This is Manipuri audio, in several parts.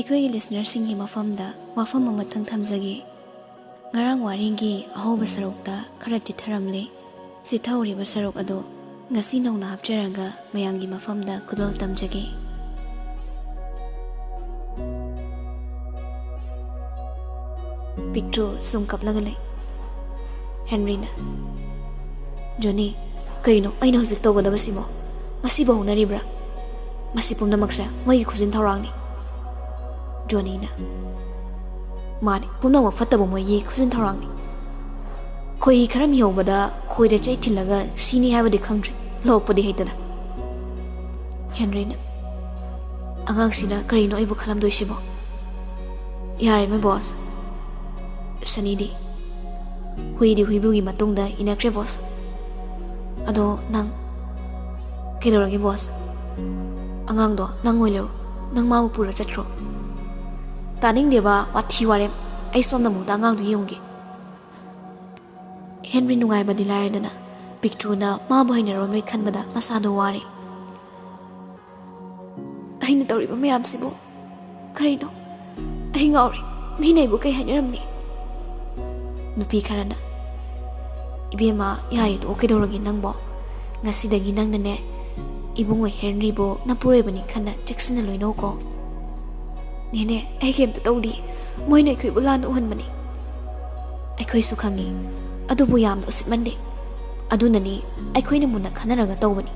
ꯑꯩꯈꯣꯏꯒꯤ ꯂꯤꯁꯅꯔꯁꯤꯡꯒꯤ ꯃꯐꯝꯗ ꯋꯥꯐꯝ ꯑꯃꯇꯪ ꯊꯝꯖꯒꯦ. ꯉꯔꯥꯡ ꯋꯥꯔꯤꯒꯤ ꯑꯍꯧꯕ ꯁꯔꯨꯛꯇ ꯈꯔ ꯆꯤꯊꯔꯝꯂꯦ. ꯆꯤꯊꯍꯧꯔꯤꯕ ꯁꯔꯨꯛ ꯑꯗꯨ ꯉꯁꯤ ꯅꯧꯅ ꯍꯥꯞꯆꯔꯒ ꯃꯌꯥꯝꯒꯤ ꯃꯐꯝꯗ ꯈꯨꯗꯣꯜ ꯇꯝꯖꯒꯦ. ꯄꯤꯛꯇ꯭ꯔꯨ ꯁꯨꯝ ꯀꯞꯂꯒ ꯂꯩ. ꯍꯦꯟꯔꯤꯅ, ꯖꯣꯅꯤ, ꯀꯩꯅꯣ ꯑꯩꯅ ꯍꯧꯖꯤꯛ ꯇꯧꯒꯗꯕꯁꯤꯕꯣ? ꯃꯁꯤꯕꯨ ꯍꯧꯅꯔꯤꯕ꯭ꯔꯥ? ꯃꯁꯤ ꯄꯨꯝꯅꯃꯛꯁꯦ ꯃꯣꯏꯒꯤ ꯈꯨꯖꯤꯟ ꯊꯧꯔꯥꯡꯅꯤ. ꯖꯣꯅꯤꯅ, ꯃꯥꯅꯤ, ꯄꯨꯝꯅꯃꯛ ꯐꯠꯇꯕ ꯃꯣꯏꯒꯤ ꯈꯨꯖꯤꯟ ꯊꯧꯔꯥꯡꯅꯤ. ꯈꯣꯏ ꯈꯔ ꯃꯤꯍꯧꯕꯗ ꯈꯣꯏꯗ ꯆꯩ ꯊꯤꯜꯂꯒ ꯁꯤꯅꯤ ꯍꯥꯏꯕꯗꯤ ꯈꯪꯗ꯭ꯔꯤ, ꯂꯧꯔꯛꯄꯗꯤ ꯍꯩꯇꯅ. ꯍꯦꯟꯔꯤꯅ, ꯑꯉꯥꯡꯁꯤꯅ ꯀꯔꯤꯅꯣ ꯑꯩꯕꯨ ꯈꯜꯂꯝꯗꯣꯏꯁꯤꯕꯣ? ꯌꯥꯔꯦ ꯃꯣꯏ ꯕꯣꯁ. ꯁꯅꯤꯗꯤ, ꯍꯨꯏꯗꯤ ꯍꯨꯏꯕꯨꯒꯤ ꯃꯇꯨꯡꯗ ꯏꯟꯅꯈ꯭ꯔꯦ ꯕꯣꯁ. ꯑꯗꯣ ꯅꯪ ꯀꯩꯗꯧꯔꯒꯦ ꯕꯣꯁ? ꯑꯉꯥꯡꯗꯣ ꯅꯪ ꯑꯣꯏ ꯂꯩꯔꯣ. ꯅꯪ ꯃꯥꯕꯨ ꯄꯨꯔ ꯆꯠꯈ꯭ꯔꯣ. ꯇꯥꯅꯤꯡꯗꯦꯕ ꯋꯥꯊꯤ ꯋꯥꯔꯦꯝ. ꯑꯩ ꯁꯣꯝꯗ ꯑꯃꯨꯛꯇ ꯑꯉꯥꯡꯗꯨ ꯌꯦꯡꯒꯦ. ꯍꯦꯟꯔꯤ ꯅꯨꯡꯉꯥꯏꯕꯗꯤ ꯂꯥꯏꯔꯗꯅ ꯄꯤꯛꯇ꯭ꯔꯨꯅ ꯃꯥꯕꯨ ꯍꯩꯅꯔꯣꯏ ꯈꯟꯕꯗ ꯃꯁꯥꯗꯣ ꯋꯥꯔꯦ. ꯑꯩꯅ ꯇꯧꯔꯤꯕ ꯃꯌꯥꯝꯁꯤꯕꯨ ꯀꯔꯤꯅꯣ? ꯑꯩ ꯉꯥꯎꯔꯦ. ꯃꯤꯅ ꯑꯩꯕꯨ ꯀꯩ ꯍꯥꯏꯅꯔꯝꯅꯤ? ꯅꯨꯄꯤ ꯈꯔꯅ, ꯏꯕꯦꯝꯃ ꯌꯥꯔꯦ ꯇꯣꯛꯑꯣ, ꯀꯩꯗꯧꯔꯒꯦ ꯅꯪꯕꯣ? ꯉꯁꯤꯗꯒꯤ ꯅꯪꯅꯅꯦ ꯏꯕꯨꯡꯉꯣ ꯍꯦꯟꯔꯤꯕꯨ ꯅꯄꯨꯔꯣꯏꯕꯅꯤ ꯈꯟꯅ ꯆꯦꯛꯁꯤꯟꯅ ꯂꯣꯏꯅꯧꯀꯣ. ꯅꯦꯅꯦ, ꯑꯩ ꯀꯩꯝꯇ ꯇꯧꯗꯦ. ꯃꯣꯏꯅ ꯑꯩꯈꯣꯏꯕꯨ ꯂꯥꯟꯅ ꯎꯍꯟꯕꯅꯤ. ꯑꯩꯈꯣꯏꯁꯨ ꯈꯪꯉꯤ, ꯑꯗꯨꯕꯨ ꯌꯥꯝꯅ ꯎꯁꯤꯠꯃꯟꯗꯦ. ꯑꯗꯨꯅꯅꯤ ꯑꯩꯈꯣꯏꯅ ꯃꯨꯟꯅ ꯈꯟꯅꯔꯒ ꯇꯧꯕꯅꯤ.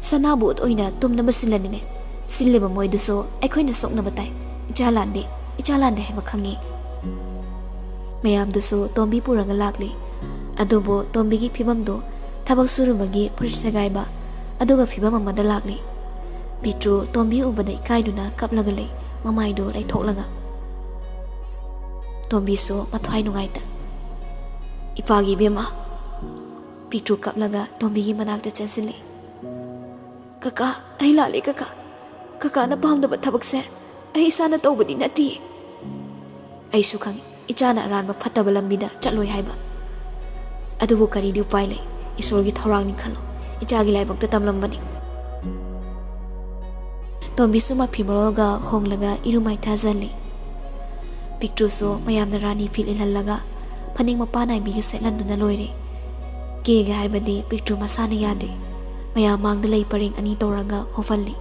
ꯁꯅꯥꯕꯨꯠ ꯑꯣꯏꯅ ꯇꯨꯝꯅꯕ ꯁꯤꯜꯂꯅꯤꯅꯦ. ꯁꯤꯜꯂꯤꯕ ꯃꯣꯏꯗꯨꯁꯨ ꯑꯩꯈꯣꯏꯅ ꯁꯣꯛꯅꯕ ꯇꯥꯏ. ꯏꯆꯥ ꯂꯥꯟꯗꯦ, ꯏꯆꯥ ꯂꯥꯟꯗꯦ ꯍꯥꯏꯕ ꯈꯪꯉꯤ. ꯃꯌꯥꯝꯗꯨꯁꯨ ꯇꯣꯝꯕꯤ ꯄꯨꯔꯒ ꯂꯥꯛꯂꯤ. ꯑꯗꯨꯕꯨ ꯇꯣꯝꯕꯤꯒꯤ ꯐꯤꯕꯝꯗꯨ ꯊꯕꯛ ꯁꯨꯔꯨꯕꯒꯤ ꯐꯨꯔꯤꯠ ꯁꯦꯒꯥꯏꯕ ꯑꯗꯨꯒ ꯐꯤꯕꯝ ꯑꯃꯗ ꯂꯥꯛꯂꯤ. ꯄꯤꯇ꯭ꯔꯨ ꯇꯣꯝꯕꯤ ꯎꯕꯗ ꯏꯀꯥꯏꯗꯨꯅ ꯀꯞꯂꯒ ꯂꯩ, ꯃꯃꯥꯏꯗꯨ ꯂꯩꯊꯣꯛꯂꯒ. ꯇꯣꯝꯕꯤꯁꯨ ꯃꯊ꯭ꯋꯥꯏ ꯅꯨꯡꯉꯥꯏꯇ. ꯏꯄꯥꯒꯤ ꯏꯕꯦꯝꯃ. ꯄꯤꯇ꯭ꯔꯨ ꯀꯞꯂꯒ ꯇꯣꯝꯕꯤꯒꯤ ꯃꯅꯥꯛꯇ ꯆꯦꯟꯁꯤꯜꯂꯤ. ꯀꯀꯥ, ꯑꯩ ꯂꯥꯜꯂꯦ ꯀꯀꯥ. ꯀꯀꯥꯅ ꯄꯥꯝꯗꯕ ꯊꯕꯛꯁꯦ ꯑꯩ ꯏꯁꯥꯅ ꯇꯧꯕꯗꯤ ꯅꯠꯇꯦ. ꯑꯩꯁꯨ ꯈꯪꯉꯤ ꯏꯆꯥꯅ ꯑꯔꯥꯟꯕ ꯐꯠꯇꯕ ꯂꯝꯕꯤꯗ ꯆꯠꯂꯣꯏ ꯍꯥꯏꯕ. ꯑꯗꯨꯕꯨ ꯀꯔꯤꯗꯤ ꯎꯄꯥꯏ ꯂꯩ? ꯏꯁꯣꯔꯒꯤ ꯊꯧꯔꯥꯡꯅꯤ ꯈꯜꯂꯣ. ꯏꯆꯥꯒꯤ ꯂꯥꯏꯕꯛꯇ ꯇꯝꯂꯝꯕꯅꯤ. ꯇꯣꯝꯕꯤꯁꯨ ꯃꯐꯤ ꯃꯔꯣꯜꯒ ꯍꯣꯡꯂꯒ ꯏꯔꯨ ꯃꯥꯏꯊꯖꯜꯂꯤ. ꯄꯤꯛꯇ꯭ꯔꯨꯁꯨ ꯃꯌꯥꯝꯅ ꯔꯥꯅꯤ ꯐꯤ ꯏꯜꯍꯜꯂꯒ ꯐꯅꯦꯛ ꯃꯄꯥꯟ ꯅꯥꯏꯕꯤꯒ ꯁꯦꯠꯍꯟꯗꯨꯅ ꯂꯣꯏꯔꯦ. ꯀꯦꯒꯦ ꯍꯥꯏꯕꯗꯤ ꯄꯤꯛꯇ꯭ꯔꯨ ꯃꯁꯥꯅ ꯌꯥꯗꯦ. ꯃꯌꯥꯝ ꯃꯥꯡꯗ ꯂꯩ ꯄꯔꯦꯡ ꯑꯅꯤ ꯇꯧꯔꯒ ꯍꯣꯐꯜꯂꯤ.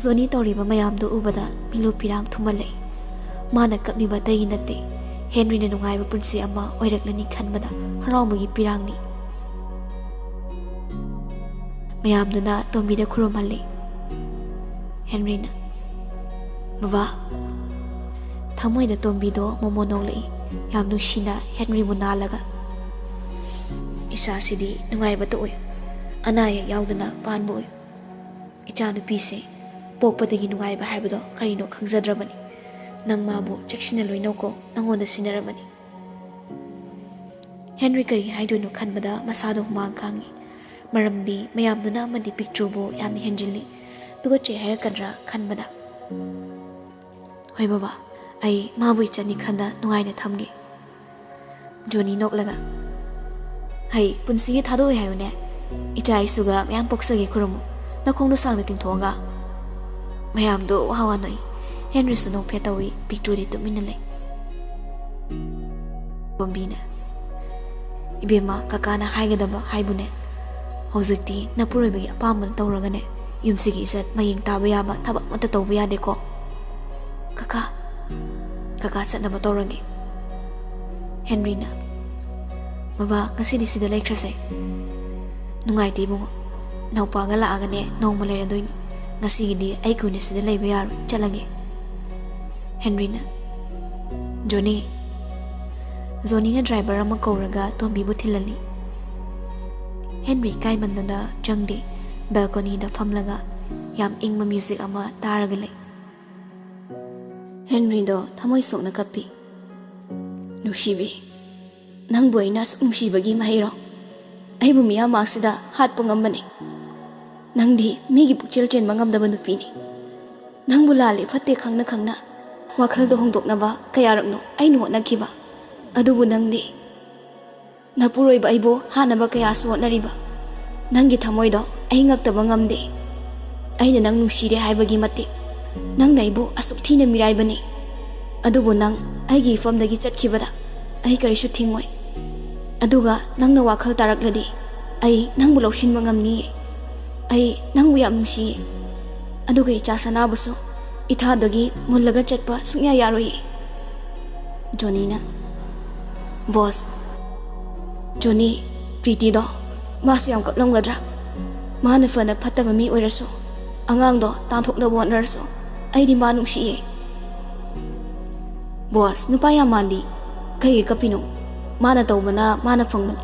ꯖꯣꯅꯤ ꯇꯧꯔꯤꯕ ꯃꯌꯥꯝꯗꯨ ꯎꯕꯗ ꯃꯤꯂꯨ ꯄꯤꯔꯥꯡ ꯊꯨꯝꯍꯜꯂꯛꯏ. ꯃꯥꯅ ꯀꯞꯂꯤꯕ ꯑꯇꯩꯒꯤ ꯅꯠꯇꯦ, ꯍꯦꯟꯔꯤꯅ ꯅꯨꯡꯉꯥꯏꯕ ꯄꯨꯟꯁꯤ ꯑꯃ ꯑꯣꯏꯔꯛꯂꯅꯤ ꯈꯟꯕꯗ ꯍꯔꯥꯎꯕꯒꯤ ꯄꯤꯔꯥꯡꯅꯤ. ꯃꯌꯥꯝꯗꯨꯅ ꯇꯣꯝꯕꯤꯗ ꯈꯨꯔꯨꯝꯍꯜꯂꯤ. ꯍꯦꯟꯔꯤꯅ, ꯕꯕꯥ. ꯊꯃꯣꯏꯗ ꯇꯣꯝꯕꯤꯗꯣ ꯃꯣꯃꯣ ꯅꯣꯛꯂꯛꯏ, ꯌꯥꯝ ꯅꯨꯡꯁꯤꯅ ꯍꯦꯟꯔꯤꯕꯨ ꯅꯥꯜꯂꯒ. ꯏꯆꯥꯁꯤꯗꯤ ꯅꯨꯡꯉꯥꯏꯕꯇ ꯑꯣꯏ, ꯑꯅꯥ ꯑꯌꯦꯛ ꯌꯥꯎꯗꯅ ꯄꯥꯟꯕ ꯑꯣꯏ. ꯏꯆꯥ ꯅꯨꯄꯤꯁꯦ ꯄꯣꯛꯄꯗꯒꯤ ꯅꯨꯡꯉꯥꯏꯕ ꯍꯥꯏꯕꯗꯣ ꯀꯔꯤꯅꯣ ꯈꯪꯖꯗ꯭ꯔꯕꯅꯤ. ꯅꯪ ꯃꯥꯕꯨ ꯆꯦꯛꯁꯤꯟꯅ ꯂꯣꯏꯅꯧꯀꯣ, ꯅꯪꯉꯣꯟꯗ ꯁꯤꯟꯅꯔꯕꯅꯤ. ꯍꯦꯟꯔꯤ ꯀꯔꯤ ꯍꯥꯏꯗꯣꯏꯅꯣ ꯈꯟꯕꯗ ꯃꯁꯥꯗꯣ ꯍꯨꯃꯥꯡ ꯀꯥꯡꯉꯤ. ꯃꯔꯝꯗꯤ ꯃꯌꯥꯝꯗꯨꯅ ꯑꯃꯗꯤ ꯄꯤꯛꯇ꯭ꯔꯨꯕꯨ ꯌꯥꯝꯅ ꯍꯦꯟꯖꯤꯜꯂꯤ, ꯇꯨꯀꯠꯆꯩ ꯍꯥꯏꯔꯛꯀꯗ꯭ꯔꯥ ꯈꯟꯕꯗ. ꯍꯣꯏ ꯕꯕꯥ, ꯑꯩ ꯃꯥꯕꯨ ꯏꯆꯟꯅꯤ ꯈꯟꯅ ꯅꯨꯡꯉꯥꯏꯅ ꯊꯝꯒꯦ. ꯖꯣꯅꯤ ꯅꯣꯛꯂꯒ, ꯍꯩ ꯄꯨꯟꯁꯤꯒꯤ ꯊꯥꯗꯣꯛꯏ ꯍꯥꯏꯌꯨꯅꯦ. ꯏꯆꯥ ꯏꯁꯨꯒ ꯃꯌꯥꯝ ꯄꯣꯛꯆꯒꯦ ꯈꯨꯔꯨꯝꯃꯨ, ꯅꯈꯣꯡꯗꯣ ꯁꯥꯡꯅ ꯇꯤꯡꯊꯣꯛꯑꯒ. ꯃꯌꯥꯝꯗꯣ ꯋꯥ ꯋꯥ ꯅꯣꯛꯏ. ꯍꯦꯟꯔꯤꯁꯨ ꯅꯣꯛꯐꯦꯠ ꯇꯧꯏ. ꯄꯤꯛꯇ꯭ꯔꯨꯗꯤ ꯇꯨꯃꯤꯟꯅ ꯂꯩ. ꯇꯣꯝꯕꯤꯅ, ꯏꯕꯦꯝꯃ, ꯀꯀꯥꯅ ꯍꯥꯏꯒꯗꯕ ꯍꯥꯏꯕꯨꯅꯦ. ꯍꯧꯖꯤꯛꯇꯤ ꯅꯄꯨꯔꯣꯏꯕꯒꯤ ꯑꯄꯥꯝꯕ ꯇꯧꯔꯒꯅꯦ ꯌꯨꯝꯁꯤꯒꯤ ꯏꯖꯠ ꯃꯌꯦꯡ ꯇꯥꯕ ꯌꯥꯕ ꯊꯕꯛ ꯑꯃꯠꯇ ꯇꯧꯕ ꯌꯥꯗꯦꯀꯣ. ꯀꯀꯥ ꯆꯠꯅꯕ ꯇꯧꯔꯒꯦ. ꯍꯦꯟꯔꯤꯅ, ꯕꯕꯥ ꯉꯁꯤꯗꯤ ꯁꯤꯗ ꯂꯩꯈ꯭ꯔꯁꯦ. ꯅꯨꯡꯉꯥꯏꯇꯦ ꯏꯕꯨꯡꯉꯣ. ꯅꯧꯄꯥꯒ ꯂꯥꯛꯑꯒꯅꯦ ꯅꯣꯡꯃ ꯂꯩꯔꯗꯣꯏꯅꯤ. ꯉꯁꯤꯒꯤꯗꯤ ꯑꯩ ꯀꯨꯏꯅ ꯁꯤꯗ ꯂꯩꯕ ꯌꯥꯔꯣꯏ, ꯆꯠꯂꯒꯦ. ꯍꯦꯟꯔꯤꯅ, ꯖꯣꯅꯤ. ꯖꯣꯅꯤꯅ ꯗ꯭ꯔꯥꯏꯚꯔ ꯑꯃ ꯀꯧꯔꯒ ꯇꯣꯝꯕꯤꯕꯨ ꯊꯤꯜꯍꯜꯂꯤ. ꯍꯦꯟꯔꯤ ꯏꯀꯥꯏꯃꯟꯗꯅ ꯆꯪꯗꯦ. ꯕꯦꯜꯀꯣꯅꯤꯗ ꯐꯝꯂꯒ ꯌꯥꯝ ꯏꯪꯕ ꯃ꯭ꯌꯨꯖꯤꯛ ꯑꯃ ꯇꯥꯔꯒ ꯂꯩ. ꯍꯦꯟꯔꯤꯗꯣ ꯊꯃꯣꯏ ꯁꯣꯛꯅ ꯀꯞꯄꯤ. ꯅꯨꯡꯁꯤꯕꯤ, ꯅꯪꯕꯨ ꯑꯩꯅ ꯑꯁꯨꯛ ꯅꯨꯡꯁꯤꯕꯒꯤ ꯃꯍꯩꯔꯣ? ꯑꯩꯕꯨ ꯃꯤꯌꯥꯝꯃꯛꯁꯤꯗ ꯍꯥꯠꯄ ꯉꯝꯕꯅꯤ. ꯅꯪꯗꯤ ꯃꯤꯒꯤ ꯄꯨꯛꯆꯦꯜ ꯆꯦꯟꯕ ꯉꯝꯗꯕ ꯅꯨꯄꯤꯅꯤ. ꯅꯪꯕꯨ ꯂꯥꯜꯂꯤ ꯐꯠꯇꯦ ꯈꯪꯅ ꯈꯪꯅ ꯋꯥꯈꯜꯗꯣ ꯍꯣꯡꯗꯣꯛꯅꯕ ꯀꯌꯥꯔꯛꯅꯣ ꯑꯩꯅ ꯍꯣꯠꯅꯈꯤꯕ. ꯑꯗꯨꯕꯨ ꯅꯪꯗꯤ ꯅꯄꯨꯔꯣꯏꯕ ꯑꯩꯕꯨ ꯍꯥꯠꯅꯕ ꯀꯌꯥꯁꯨ ꯍꯣꯠꯅꯔꯤꯕ. ꯅꯪꯒꯤ ꯊꯃꯣꯏꯗꯣ ꯑꯩ ꯉꯛꯇꯕ ꯉꯝꯗꯦ. ꯑꯩꯅ ꯅꯪ ꯅꯨꯡꯁꯤꯔꯦ ꯍꯥꯏꯕꯒꯤ ꯃꯇꯤꯛ nang naibu asuk thina mirai bani adubu nang aigi famdagi chatkibada ai karisu thingoi aduga nangna wakhal tarakladi ai nangbu lawshinba ngamni ai nangbu yam nungsi aduga icha sanabusu ithadagi mullaga chatpa sungya yaroi Johnny na boss Johnny Priti do masu yam kaplamgadra mana fana phattaba mi oirasu angang do tanthokna bonarsu ai di manung shi boss nupa ya mandi kai kapino mana tawbana mana fangbani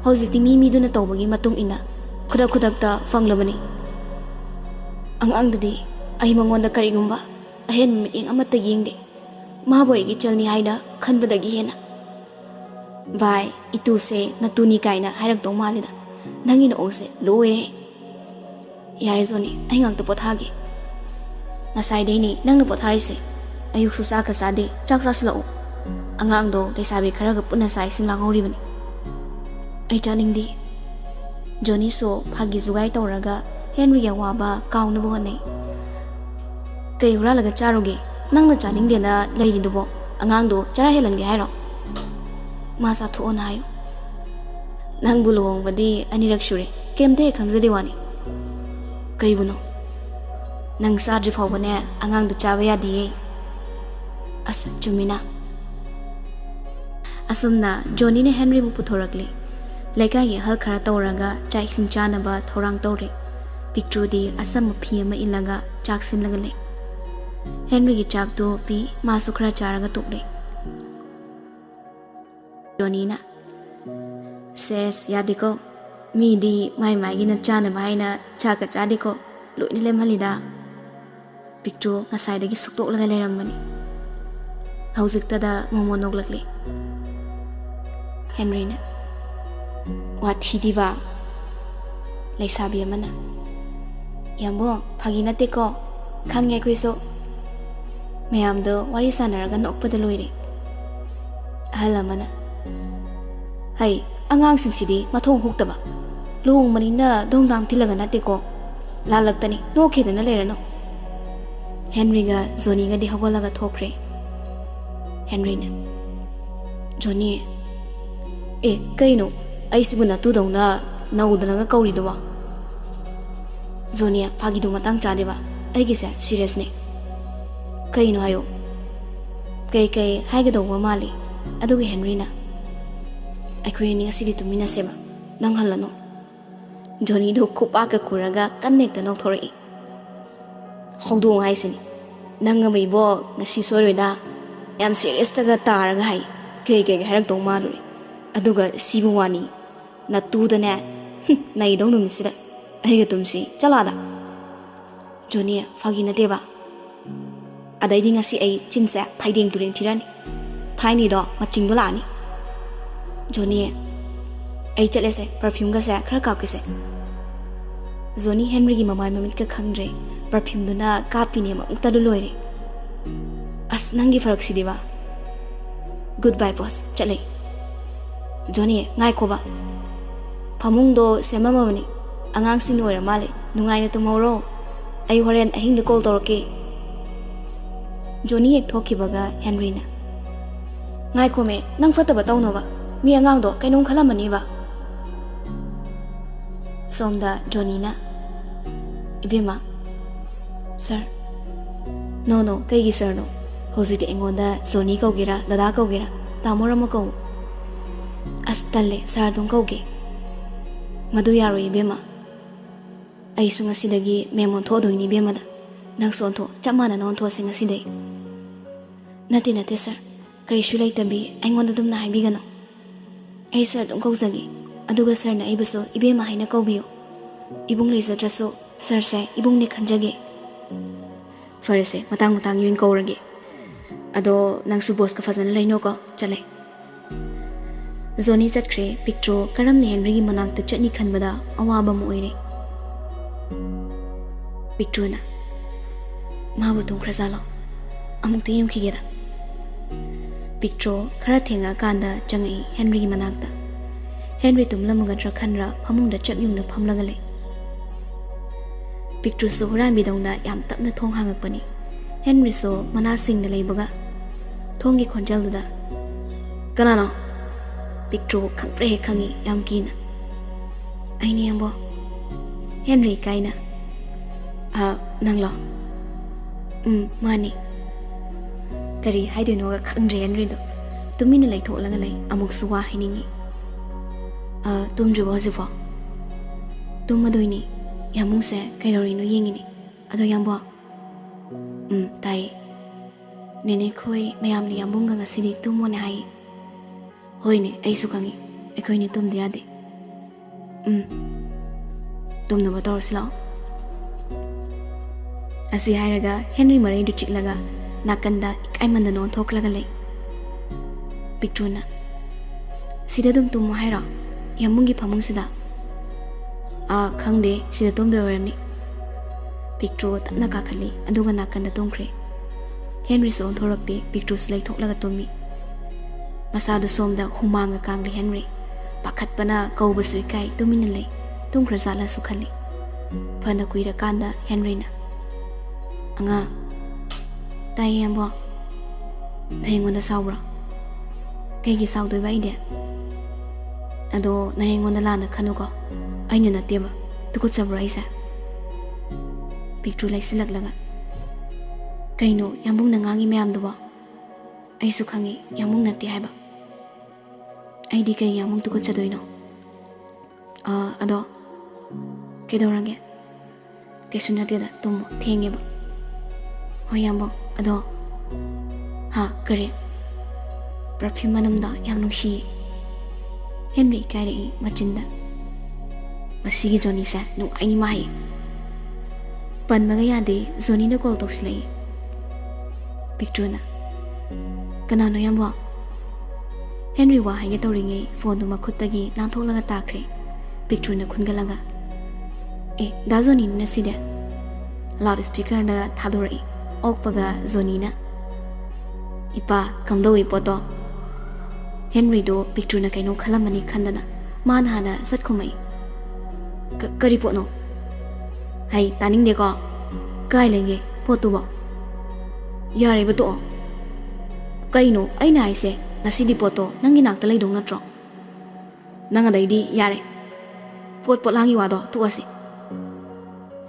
hojikti mi duna tawbagi matung ina khudak ta fanglabani angang dudi ai mangonda karigumba ahen miting amata yengde maboy gi chalni haina khanbadagi hena vai itu se natuni kaina hairak do malida nangina ose loire yare zoni ai ngang to pothage ngasai dei ni nangna pothari se ayuk su sa ka sade chak sa slo angang do lesabe khara ga puna sai sin la ngori bani ai chaning di Johnny so phagi zugai tawraga Henry ya waba kauna bo nei kay ura laga charuge nangna chaning de na leiri do angang do chara helan ge hairo masa thu on hayo nang bulong badi anirak shure kemte khangjade wani kay buno nang sa dri phawbane angang do chawa ya diye as chumina asumna Johnny ne Henry bu puthorakle laika ye hal khara tawraga chai sin chana ba thorang tawre picture di asam phi ma ilaga chak sin lagale Henry gi chak do pi ma su khara charaga tukle Johnny na says yadiko mi di mai gi na chana mai na chaka chadiko loine lem halida picture ngasai dagi suktok laga leramani hauzik tada momonok lakle Henry na wathi diva leisabi amana yambung phagi nate ko khangye khoiso mayam do wari sanaraga nokpada loire ahalamana hai angang singsidi mathong huktaba luhung manina dongdang tilaga nate ko lalaktani no khedana lerano Henry ga Johnny ga di hawalaga thokre Henry na Johnny kaino aisibuna tu dongna naudana ga kauri dowa Johnny phagi do matang chadeba aigi se serious ne kaino hayo kai haiga do mali adugi Henry na akhoi ni asidi tumina seba nang halano Johnny do khupa ka kuraga connect no thori hawdong haisini nanga meibo ngasi soroida yam serious taga taraga hai kai harak do maluri aduga sibu wani na tu da ne nai dong numi sida aiga tumsi chalada Johnny phagi na deba adai dinga si ai chinsa phaideng turen thirani thaini do maching do lani Johnny ai chale se perfume ga sa khara kap ke se Johnny Henry gi mamai mamit ka khangre perfume do na kapini ma ukta do loire as nangi farak si deba goodbye boss chale Johnny ngai khoba phamung do semamamani angang sin oira male nungai na tomorrow ai horen ahing de call torke Johnny ek thokibaga Henry na ngai khome nang fataba tawno ba mi angang do kainong khalamani ba somda Johnny na ibema sir no kai gi sir no hojiti engonda Johnny kaugira dada kaugira tamora ma kau astale sardong kauge madu yaro ibema ai sunga sidagi memon tho doini bema da nang son tho chamana non tho singa sidai nate sir kai shulai tabi aingon dum na haibi gano ai sir dong kaujagi aduga sir na ibuso ibema haina kaubiyo ibung leizatraso sir sai ibung ne khanjage farse matang yun kaurage ado nang su boss ka fazana laino ko chale Johnny chakre picture karam ne Henry gi manak ta chani khanbada awaba mu oire picture na ma bu tung khrazalo amuk te yum khigera picture khara thenga kanda changi Henry gi manak ta Henry tumlam ga dra khanra phamung da chak yung na phamlaga le picture su huran bi dongna yam tapna thong hangak pani Henry so mana sing na leibaga thongi khonjal duda kanano picture khangpre he khangi yam kina aini ambo Henry kaina nanglo mani kari haidoino ga khangre Henry do tumina lei tholaga lei amuk suwa hiningi tumjbo hojifo tumadoini yamung se kaidorino yengini ado yambo tai nene khoi mayam ni yambung ga sidi tumone hai hoine ai su kangi ekoi ni tum dia de tum no motor sila asi hairaga Henry Marai du chiklaga nakanda ikai manda non thoklaga lei picture na sida dum tum haira yamung gi phamung sida khangde sida tum de orani picture tapna ka khali aduga nakanda tongkhre Henry so thorakte picture slai thoklaga tumi masadu somda humanga kangli Henry pakhatpana kaubasu kai tumina lei tungkhra sala su khali phana kuira kanda Henry na anga tayambo naingona sawra kaigi sawdoi bai de ado naingona lana khanuko aina na teba tuko chabra isa picture lai silak laga kaino yambung na ngangi mayam do ba ai su khangi yambung na ti haiba ai di kai yambung tuko chadoino ado kedorange kesuna te da tum thenge ba hoyambo ado kare perfume manam da yam nungsi Henry kare machinda masigi Johnny sa nu aini mai pan maga yade Johnny na call toks lai picture na kanano yambo Henry wa haige toringe phone du makhutagi na tholaga takre picture na khungalaga da Johnny na sida loud speaker na thadorai okpaga Johnny na ipa kamdoi poto Henry do picture na kaino khalamani khandana man hana sat khumai kari po no hai taning de ko kai lenge potu ba yare ba to kaino aina aise ngasidi poto nangi nakta lei dong natro nanga dai di yare pot pot langi wa do tu asi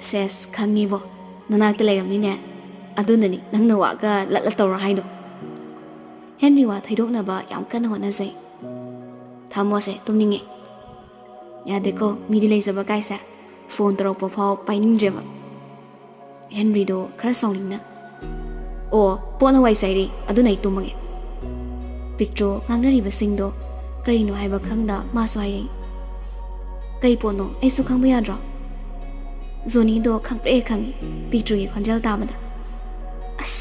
ses khangi bo nanakta leiramni ne adunani nangna wa ga latla tawra haido Henry wa thaidokna ba yam kana hona zai thamo se tumninge ya deko midi lei zaba kaisa phone tro po phao paining jeba Henry do khara sawlingna pona wai sai ri adunai tumage picture ngangnari ba singdo karino haiba khangda ma swai kai pono ai su khangba yadra Johnny do khangpre khangi picture gi khonjal tamada as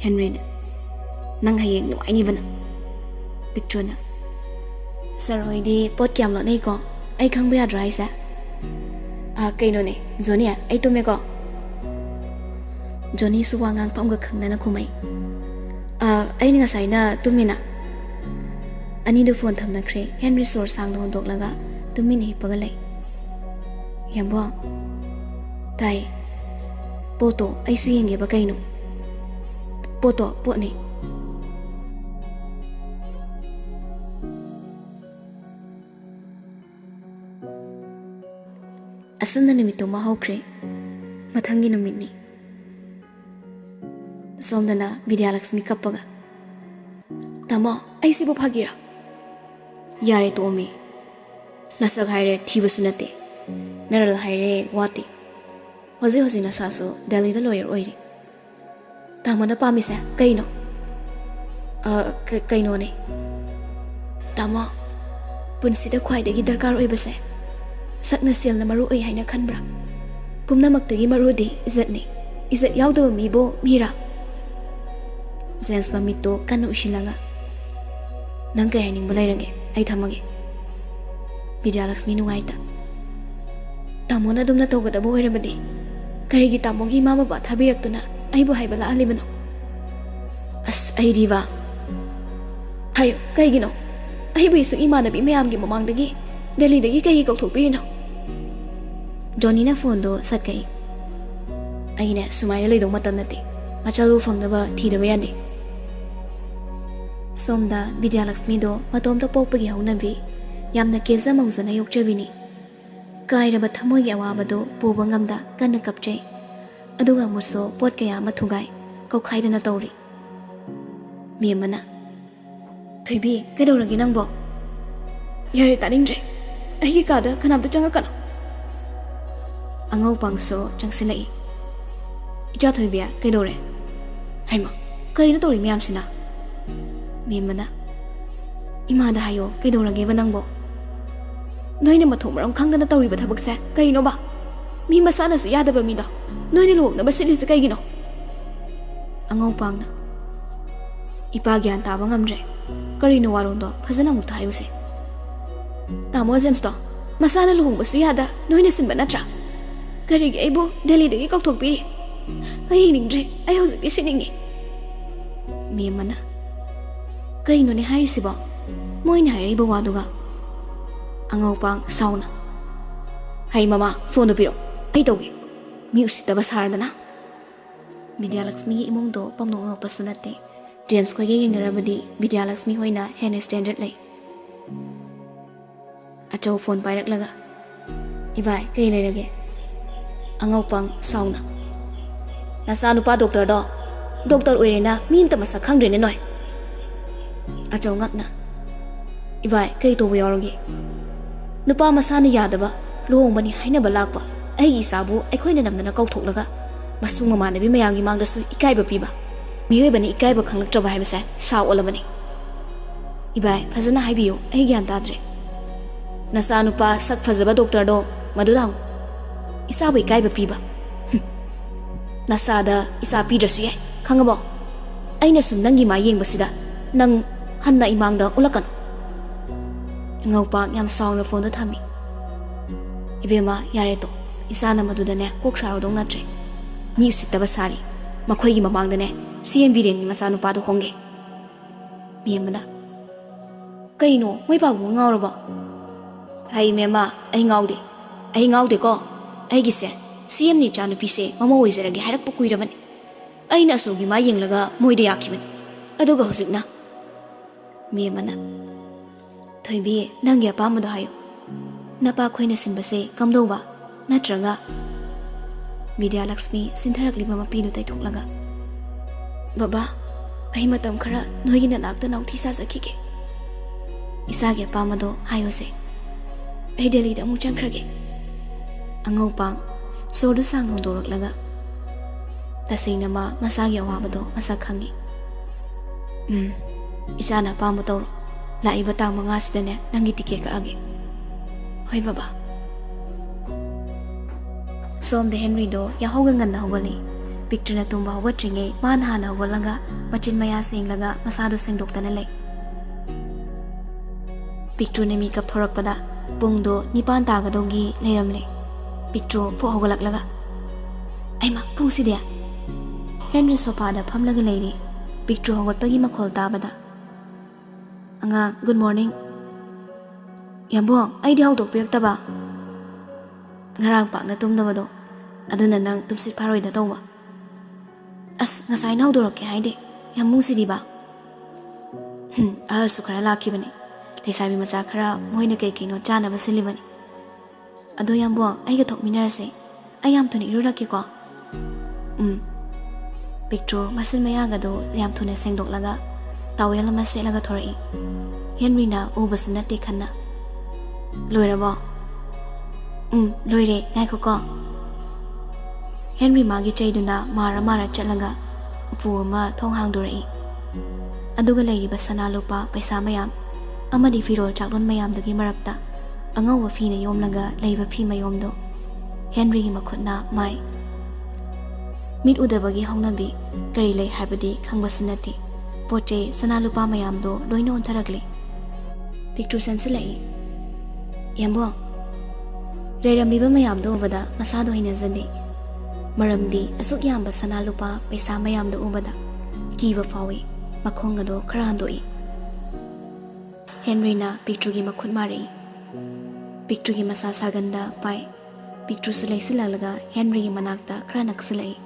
Henry na nang hayeng no ai ni bana picture na saroi di pot kyam lo nei ko ai khangba yadra isa kaino ne Johnny ai tume ko Johnny suwangang pamga khangna na khumai ai ni ngasai na tumina ani do phone thamna khre Henry sor sang don dok laga tumin hi pagalai yambo tai poto ai siyenge ba kaino poto potni asanda nimito ma hokre mathangi numini somdana Divyalaxmi kappaga tamo ai sibo phagira yare to me nasag haire thibasu nate naral haire wati hoji na saso Delhi da lawyer oiri tamona pamisa kaino kaino ne tamo punsida khwaidagi darkar oibase sakna sel na maru oi haina khanbra pumna maktagi marudi izat yaudaba mibo mira Zens mamito kanu ushilanga nang kay haning balairange ay thamage Divyalaxmi nungaita tamo na dum na tawgada bo oirabadi karigi tamogi mama ba thabiraktuna ay bo haibala alibano as ay diva hayo kaigino ay bo isang imanabi mayamgi mamangdagi Delhi dagi kaigi kauthokpirino Johnny na phone do satkai ꯑꯩꯅ ꯁꯨꯃꯥꯏꯅ ꯂꯩꯗꯧ ꯃꯇꯝ ꯅꯠꯇꯦ ꯃꯆꯥꯂꯨ ꯐꯪꯅꯕ ꯊꯤꯗꯕ ꯌꯥꯗꯦ ꯁꯣꯝꯗ ꯕꯤꯗ꯭ꯌꯥꯂꯛꯁꯃꯤꯗꯣ ꯃꯇꯣꯝꯇ ꯄꯣꯛꯄꯒꯤ ꯍꯧꯅꯕꯤ ꯌꯥꯝꯅ ꯀꯦꯖ ꯃꯧꯖꯅ ꯌꯣꯛꯆꯕꯤꯅꯤ ꯀꯥꯏꯔꯕ ꯊꯃꯣꯏꯒꯤ ꯑꯋꯥꯕꯗꯣ ꯄꯨꯕ ꯉꯝꯗ ꯀꯟꯅ ꯀꯞꯆꯩ ꯑꯗꯨꯒ ꯑꯃꯨꯛꯁꯨ ꯄꯣꯠ ꯀꯌꯥ ꯑꯃ ꯊꯨꯒꯥꯏ ꯀꯧꯈꯥꯏꯗꯅ ꯇꯧꯔꯤ ꯃꯤ ꯑꯃꯅ ꯊꯣꯏꯕꯤ ꯀꯩꯗꯧꯔꯒꯦ ꯅꯪꯕꯣ ꯌꯥꯔꯦ ꯇꯥꯅꯤꯡꯗ꯭ꯔꯦ ꯑꯩꯒꯤ ꯀꯥꯗ ꯀꯅꯥꯝꯇ ꯆꯪꯉꯛꯀꯅꯣ ꯑꯉꯧꯄꯥꯡꯁꯨ ꯆꯪꯁꯤꯜꯂꯛꯏ ꯏꯆꯥ ꯊꯣꯏꯕꯤ ꯀꯩꯗꯧꯔꯦ ꯍꯩꯃ ꯀꯔꯤꯅꯣ ꯇꯧꯔꯤ ꯃꯌꯥꯝꯁꯤꯅ ꯃꯤ ꯑꯃꯅ ꯏꯃꯥꯗ ꯍꯥꯏꯌꯣ ꯀꯩꯗꯧꯔꯒꯦꯕ ꯅꯪꯕꯣ ꯅꯣꯏꯅ ꯃꯊꯣꯡ ꯃꯔꯝ ꯈꯪꯗꯅ ꯇꯧꯔꯤꯕ ꯊꯕꯛꯁꯦ ꯀꯩꯅꯣꯕ ꯃꯤ ꯃꯁꯥꯅꯁꯨ ꯌꯥꯗꯕ ꯃꯤꯗꯣ ꯅꯣꯏꯅ ꯂꯨꯍꯣꯡꯅꯕ ꯁꯤꯠꯂꯤꯁꯦ ꯀꯩꯒꯤꯅꯣ ꯑꯉꯧꯄꯥꯡꯅ ꯏꯄꯥ ꯒ꯭ꯌꯥꯟ ꯇꯥꯕ ꯉꯝꯗ꯭ꯔꯦ ꯀꯔꯤꯅꯣ ꯋꯥꯔꯣꯟꯗꯣ ꯐꯖꯅ ꯑꯃꯨꯛꯇ ꯍꯥꯏꯌꯨꯁꯦ ꯇꯥꯃꯣ ꯖꯦꯝꯁꯇꯣ ꯃꯁꯥꯅ ꯂꯨꯍꯣꯡꯕꯁꯨ ꯌꯥꯗ ꯅꯣꯏꯅ ꯁꯤꯟꯕ ꯅꯠꯇ꯭ꯔꯥ ꯀꯔꯤꯒꯤ ꯑꯩꯕꯨ ꯗꯦꯜꯂꯤꯗꯒꯤ ꯀꯧꯊꯣꯛꯄꯤꯔꯤ ꯑꯩ ꯍꯤꯡꯅꯤꯡꯗ꯭ꯔꯦ ꯑꯩ ꯍꯧꯖꯤꯛꯇꯤ ꯁꯤꯅꯤꯡꯉꯤ ꯃꯤ ꯑꯃꯅ ꯀꯩꯅꯣꯅꯦ ꯍꯥꯏꯔꯤꯁꯤꯕꯣ ꯃꯣꯏꯅ ꯍꯥꯏꯔꯛꯏꯕ ꯋꯥꯗꯨꯒ ꯑꯉꯧꯄꯥꯡ ꯁꯥꯎꯅ ꯍꯩ ꯃꯃꯥ ꯐꯣꯟꯗꯣ ꯄꯤꯔꯛꯑꯣ ꯑꯩ ꯇꯧꯒꯦ ꯃꯤ ꯎꯁꯤꯠꯇꯕ ꯁꯥꯔꯗꯅ ꯕꯤꯗ꯭ꯌꯥꯂꯛꯁꯃꯤꯒꯤ ꯏꯃꯨꯡꯗꯣ ꯄꯪꯅꯣꯛ ꯅꯣꯛꯄꯁꯨ ꯅꯠꯇꯦ ꯖꯦꯝꯁ ꯈꯣꯏꯒ ꯌꯦꯡꯅꯔꯕꯗꯤ ꯕꯤꯗ꯭ꯌꯥꯂꯛꯁꯃꯤ ꯍꯣꯏꯅ ꯍꯦꯟꯅ ꯁ꯭ꯇꯦꯟꯗꯔꯠ ꯂꯩ ꯑꯆꯧ ꯐꯣꯟ ꯄꯥꯏꯔꯛꯂꯒ ꯏꯚꯥꯏ ꯀꯩ ꯂꯩꯔꯒꯦ ꯑꯉꯧꯄꯥꯡ ꯁꯥꯎꯅ ꯅꯆꯥ ꯅꯨꯄꯥ ꯗꯣꯛꯇꯔꯗꯣ ꯗꯣꯛꯇꯔ ꯑꯣꯏꯔꯦꯅ ꯃꯤ ꯑꯃꯇ ꯃꯁꯛ ꯈꯪꯗ꯭ꯔꯦꯅꯦ ꯅꯣꯏ ꯑꯆꯧ ꯉꯛꯅ ꯏꯚꯥꯏ ꯀꯩ ꯇꯧꯕ ꯌꯥꯎꯔꯒꯦ ꯅꯨꯄꯥ ꯃꯁꯥꯅ ꯌꯥꯗꯕ ꯂꯨꯍꯣꯡꯕꯅꯤ ꯍꯥꯏꯅꯕ ꯂꯥꯛꯄ ꯑꯩꯒꯤ ꯏꯆꯥꯕꯨ ꯑꯩꯈꯣꯏꯅ ꯅꯝꯗꯅ ꯀꯧꯊꯣꯛꯂꯒ ꯃꯁꯨꯡ ꯃꯃꯥꯟꯅꯕꯤ ꯃꯌꯥꯝꯒꯤ ꯃꯥꯡꯗꯁꯨ ꯏꯀꯥꯏꯕ ꯄꯤꯕ ꯃꯤꯑꯣꯏꯕꯅꯤ ꯏꯀꯥꯏꯕ ꯈꯪꯂꯛꯇ꯭ꯔꯕ ꯍꯥꯏꯕꯁꯦ ꯁꯥ ꯑꯣꯜꯂꯕꯅꯤ ꯏꯚꯥꯏ ꯐꯖꯅ ꯍꯥꯏꯕꯤꯌꯨ ꯑꯩ ꯒ꯭ꯌꯥꯟ ꯇꯥꯗ꯭ꯔꯦ ꯅꯆꯥ ꯅꯨꯄꯥ ꯁꯛ ꯐꯖꯕ ꯗꯣꯛꯇꯔꯗꯣ ꯃꯗꯨꯗ ꯍꯪꯉꯨ ꯏꯆꯥꯕꯨ ꯏꯀꯥꯏꯕ ꯄꯤꯕ ꯅꯆꯥꯗ ꯏꯆꯥ ꯄꯤꯗ꯭ꯔꯁꯨ ꯌꯥꯏ ꯈꯪꯉꯕꯣ ꯑꯩꯅ ꯁꯨꯝ ꯅꯪꯒꯤ ꯃꯥ ꯌꯦꯡꯕꯁꯤꯗ ꯅꯪ ꯍꯟꯅ ꯏꯃꯥꯡꯗ ꯎꯠꯂꯛꯀꯅꯨ ꯑꯉꯧꯄꯥꯡ ꯌꯥꯝ ꯁꯥꯎꯅ ꯐꯣꯟꯗꯣ ꯊꯝꯃꯤ ꯏꯕꯦꯝꯃ ꯌꯥꯔꯦ ꯇꯣ ꯏꯆꯥꯅ ꯃꯗꯨꯗꯅꯦ ꯀꯣꯛ ꯁꯥꯔꯧꯗꯧ ꯅꯠꯇ꯭ꯔꯦ ꯃꯤ ꯎꯁꯤꯠꯇꯕ ꯁꯥꯔꯤ ꯃꯈꯣꯏꯒꯤ ꯃꯃꯥꯡꯗꯅꯦ ꯁꯤ ꯑꯦꯝ ꯕꯤꯔꯦꯟꯒꯤ ꯃꯆꯥꯅꯨꯄꯥꯗꯣ ꯍꯣꯡꯒꯦ ꯃꯤ ꯑꯃꯅ ꯀꯩꯅꯣ ꯃꯣꯏ ꯄꯥꯕꯨꯡ ꯉꯥꯎꯔꯕꯣ ꯍꯩ ꯃꯦꯝꯃ ꯑꯩ ꯉꯥꯎꯗꯦꯀꯣ ꯑꯩꯒꯤꯁꯦ ꯁꯤ ꯑꯦꯝꯅꯤ ꯏꯆꯥꯅꯨꯄꯤꯁꯦ ꯃꯃꯧ ꯑꯣꯏꯖꯔꯒꯦ ꯍꯥꯏꯔꯛꯄ ꯀꯨꯏꯔꯕꯅꯤ ꯑꯩꯅ ꯑꯁꯣꯝꯒꯤ ꯃꯥ ꯌꯦꯡꯂꯒ ꯃꯣꯏꯗ ꯌꯥꯈꯤꯕꯅꯤ ꯑꯗꯨꯒ ꯍꯧꯖꯤꯛꯅ ꯃꯤ ꯑꯃꯅ ꯊꯣꯏꯕꯤ ꯅꯪꯒꯤ ꯑꯄꯥꯝꯕꯗꯣ ꯍꯥꯏꯌꯨ ꯅꯄꯥ ꯈꯣꯏꯅ ꯁꯤꯟꯕꯁꯦ ꯀꯝꯗꯧꯕ ꯅꯠꯇ꯭ꯔꯒ ꯕꯤꯗ꯭ꯌꯥꯂꯛꯁꯃꯤ ꯁꯤꯟꯊꯔꯛꯂꯤꯕ ꯃꯄꯤꯗꯨ ꯇꯩꯊꯣꯛꯂꯒ ꯕꯕꯥ ꯑꯩ ꯃꯇꯝ ꯈꯔ ꯅꯣꯏꯒꯤ ꯅꯅꯥꯛꯇ ꯅꯥꯎꯊꯤ ꯆꯥꯖꯈꯤꯒꯦ ꯏꯆꯥꯒꯤ ꯑꯄꯥꯝꯕꯗꯣ ꯍꯥꯏꯌꯣꯁꯦ ꯑꯩ ꯗꯦꯜꯂꯤꯗ ꯑꯃꯨꯛ ꯆꯪꯈ꯭ꯔꯒꯦ ꯑꯉꯧꯄꯥꯡ ꯁꯣꯔꯗꯨ ꯁꯥꯡ ꯍꯣꯡꯗꯣꯔꯛꯂꯒ ꯇꯁꯦꯡꯅ ꯃꯥ ꯃꯁꯥꯒꯤ ꯑꯋꯥꯕꯗꯣ ꯃꯁꯛ ꯈꯪꯉꯤ ꯏꯆꯥꯅ ꯑꯄꯥꯝꯕ ꯇꯧꯔꯣ ꯂꯥꯛꯏꯕ ꯇꯥꯡ 5 ꯅꯪꯒꯤ ꯇꯤꯀꯦꯠ ꯀꯛꯑꯒꯦ ꯍꯣꯏ ꯕꯕꯥ ꯁꯣꯝꯗ ꯍꯦꯟꯔꯤꯗꯣ ꯌꯥꯍꯧꯒ ꯉꯟꯅ ꯍꯧꯒꯠꯂꯤ ꯄꯤꯛꯇ꯭ꯔꯨꯅ ꯇꯨꯝꯕ ꯍꯧꯒꯠꯇ꯭ꯔꯤꯉꯩ ꯃꯥꯅ ꯍꯥꯟꯅ ꯍꯧꯒꯠꯂꯒ ꯃꯆꯤꯟ ꯃꯌꯥ ꯁꯦꯡꯂꯒ ꯃꯁꯥꯗꯣ ꯁꯦꯡꯗꯣꯛꯇꯅ ꯂꯩ ꯄꯤꯛꯇ꯭ꯔꯨꯅ ꯃꯤꯀꯞ ꯊꯣꯔꯛꯄꯗ ꯄꯨꯡꯗꯣ 9 ꯇꯥꯒꯗꯧꯒꯤ ꯂꯩꯔꯝꯂꯦ ꯄꯤꯛꯇ꯭ꯔꯨ ꯐꯨꯛ ꯍꯧꯒꯠꯂꯛꯂꯒ ꯑꯩꯃ ꯄꯨꯡꯁꯤꯗꯤ ꯍꯦꯟꯔꯤ ꯁꯣꯐꯥꯗ ꯐꯝꯂꯒ ꯂꯩꯔꯤ ꯄꯤꯛꯇ꯭ꯔꯨ ꯍꯧꯒꯠꯄꯒꯤ ꯃꯈꯣꯜ ꯇꯥꯕꯗ ꯑꯉꯥꯡ ꯒꯨꯗ ꯃꯣꯔꯅꯤꯡ ꯌꯥꯝꯕꯨꯡ ꯑꯩꯗꯤ ꯍꯧꯗꯣꯛꯄꯤꯔꯛꯇꯕ ꯉꯔꯥꯡ ꯄꯥꯛꯅ ꯇꯨꯝꯗꯕꯗꯣ ꯑꯗꯨꯅ ꯅꯪ ꯇꯨꯝꯁꯤꯠ ꯐꯥꯔꯣꯏꯗ ꯇꯧꯕ ꯑꯁ ꯉꯁꯥꯏꯅ ꯍꯧꯗꯣꯔꯛꯀꯦ ꯍꯥꯏꯗꯤ ꯌꯥꯝꯕꯨꯡꯁꯤꯗꯤꯕ ꯑꯍꯜꯁꯨ ꯈꯔ ꯂꯥꯛꯈꯤꯕꯅꯤ ꯂꯩꯁꯥꯕꯤ ꯃꯆꯥ ꯈꯔ ꯃꯣꯏꯅ ꯀꯩꯀꯩꯅꯣ ꯆꯥꯅꯕ ꯁꯤꯜꯂꯤꯕꯅꯤ ꯑꯗꯣ ꯌꯥꯝꯕꯨꯡ ꯑꯩꯒ ꯊꯣꯛꯃꯤꯟꯅꯔꯁꯦ ꯑꯩ ꯌꯥꯝ ꯊꯨꯅ ꯏꯔꯨꯔꯛꯀꯦꯀꯣ ꯄꯤꯛꯇ꯭ꯔꯨ ꯃꯆꯤꯟ ꯃꯌꯥꯒꯗꯣ ꯌꯥꯝ ꯊꯨꯅ ꯁꯦꯡꯗꯣꯛꯂꯒ ꯇꯥꯋꯦꯜ ꯑꯃ ꯁꯦꯠꯂꯒ ꯊꯣꯔꯛꯏ ꯍꯦꯟꯔꯤꯅ ꯎꯕꯁꯨ ꯅꯠꯇꯦ ꯈꯟꯅ ꯂꯣꯏꯔꯕꯣ ꯂꯣꯏꯔꯦ ꯉꯥꯏꯈꯣꯀꯣ ꯍꯦꯟꯔꯤ ꯃꯥꯒꯤ ꯆꯩꯗꯨꯅ ꯃꯥꯔ ꯆꯠꯂꯒ ꯎꯄꯨ ꯑꯃ ꯊꯣꯡ ꯍꯥꯡꯗꯣꯔꯛꯏ ꯑꯗꯨꯒ ꯂꯩꯔꯤꯕ ꯁꯅꯥ ꯂꯨꯄꯥ ꯄꯩꯁꯥ ꯃꯌꯥꯝ ꯑꯃꯗꯤ ꯐꯤꯔꯣꯜ ꯆꯥꯛꯂꯣꯟ ꯃꯌꯥꯝꯗꯨꯒꯤ ꯃꯔꯛꯇ ꯑꯉꯧꯕ ꯐꯤꯅ ꯌꯣꯝꯂꯒ ꯂꯩꯕ ꯐꯤ ꯃꯌꯣꯝꯗꯣ ꯍꯦꯟꯔꯤꯒꯤ ꯃꯈꯨꯠꯅ ꯃꯥꯏ ꯃꯤꯠ ꯎꯗꯕꯒꯤ ꯍꯧꯅꯕꯤ ꯀꯔꯤ ꯂꯩ ꯍꯥꯏꯕꯗꯤ ꯈꯪꯕꯁꯨ ꯅꯠꯇꯦ ꯄꯣꯠꯆꯩ ꯁꯅꯥ ꯂꯨꯄꯥ ꯃꯌꯥꯝꯗꯣ ꯂꯣꯏꯅ ꯑꯣꯟꯊꯔꯛꯂꯤ ꯄꯤꯛꯇ꯭ꯔꯨ ꯆꯪꯁꯤꯜꯂꯛꯏ ꯌꯥꯝꯕꯨꯡ ꯂꯩꯔꯝꯂꯤꯕ ꯃꯌꯥꯝꯗꯣ ꯎꯕꯗ ꯃꯁꯥꯗꯣ ꯍꯩꯅꯖꯗꯦ ꯃꯔꯝꯗꯤ ꯑꯁꯨꯛ ꯌꯥꯝꯕ ꯁꯅꯥ ꯂꯨꯄꯥ ꯄꯩꯁꯥ ꯃꯌꯥꯝꯗꯣ ꯎꯕꯗ ꯀꯤꯕ ꯐꯥꯎꯏ ꯃꯈꯣꯡ ꯑꯗꯣ ꯈꯔ ꯍꯟꯗꯣꯛꯏ ꯍꯦꯟꯔꯤꯅ ꯄꯤꯛꯇ꯭ꯔꯨꯒꯤ ꯃꯈꯨꯠ ꯃꯥꯔꯛꯏ ꯄꯤꯛꯇ꯭ꯔꯨꯒꯤ ꯃꯁꯥ ꯁꯥꯒꯟꯗ ꯄꯥꯏ ꯄꯤꯛꯇ꯭ꯔꯨꯁꯨ ꯂꯩꯁꯤꯜꯂꯛꯂꯒ ꯍꯦꯟꯔꯤꯒꯤ ꯃꯅꯥꯛꯇ ꯈꯔ ꯅꯛꯁꯤꯜꯂꯛꯏ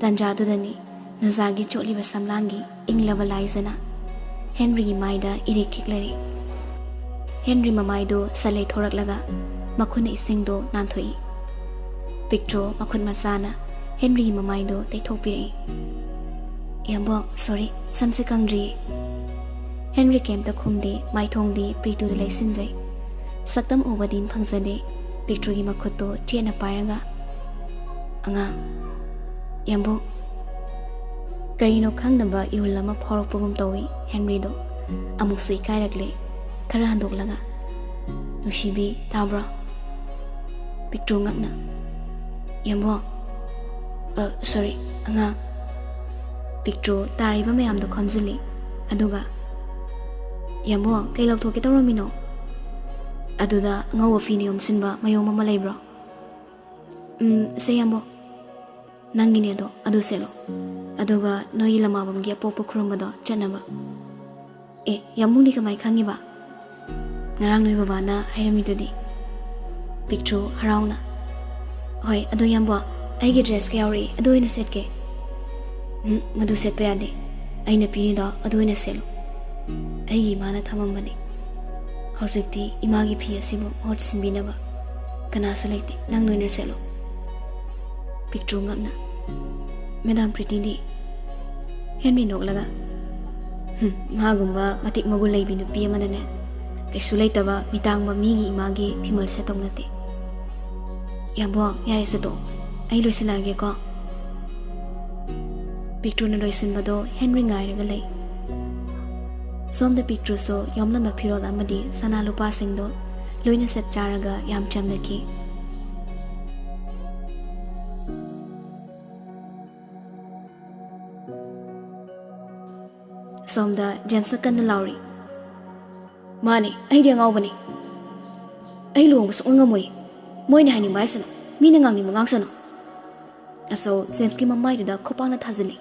Tanjadudani Nazagi choliba samlangi inglaba laizana Henry maida iri kiklari Henry mamaido salai thoraklaga makhuna isingdo nanthoi Picture makhun marsana Henry mamaido taithopiri Yambung sorry samse kangri Henry came to khumdi maithongdi pritu de laisinjai saktam ubadin phangsade Picture gi makhuto tiena pairaga anga Yambung Karino khangdamba ihulama phorokpagum tawi Henry do amuksui kairakle khara handoklaga nusibi tabra Picture ngakna Yambung sorry anga Picture tariba mayamdo khamjili aduga Yambung kai lauthoke tawramino aduda ngawa fini omsinba mayom ama leibro se Yambung nangine do adu selo aduga noi lamabam gi apopo khurumado chanaba Yambung ni kamai khangiba ngarang noi baba na hairami dudi Picture harauna hoi adu Yambung aigi dress ke yauri adu ina set ke madu set pa yade aina pini da adu ina selo aigi mana thamambani hojikti imagi phi asibu hot simbinaba kana sulaiti nang noina selo Picture ngakna Madam Pretty di Henry noklaga magumba matik magul laibi nupi amanane kaisu laitaba Mittangba migi imagi phimal setong nate Yambung yare seto ai loisilage ko Picture na loisinbado Henry ngairaga lei somda Picture so yomlama phirol amadi sana lupa singdo loina set charaga yam chamnaki Somda James kan lauri Mani ai dia ngawbani ai luong bus ungamoi moina hani maisano mina ngangni mangangsano aso James ki mamai da khopang na thazili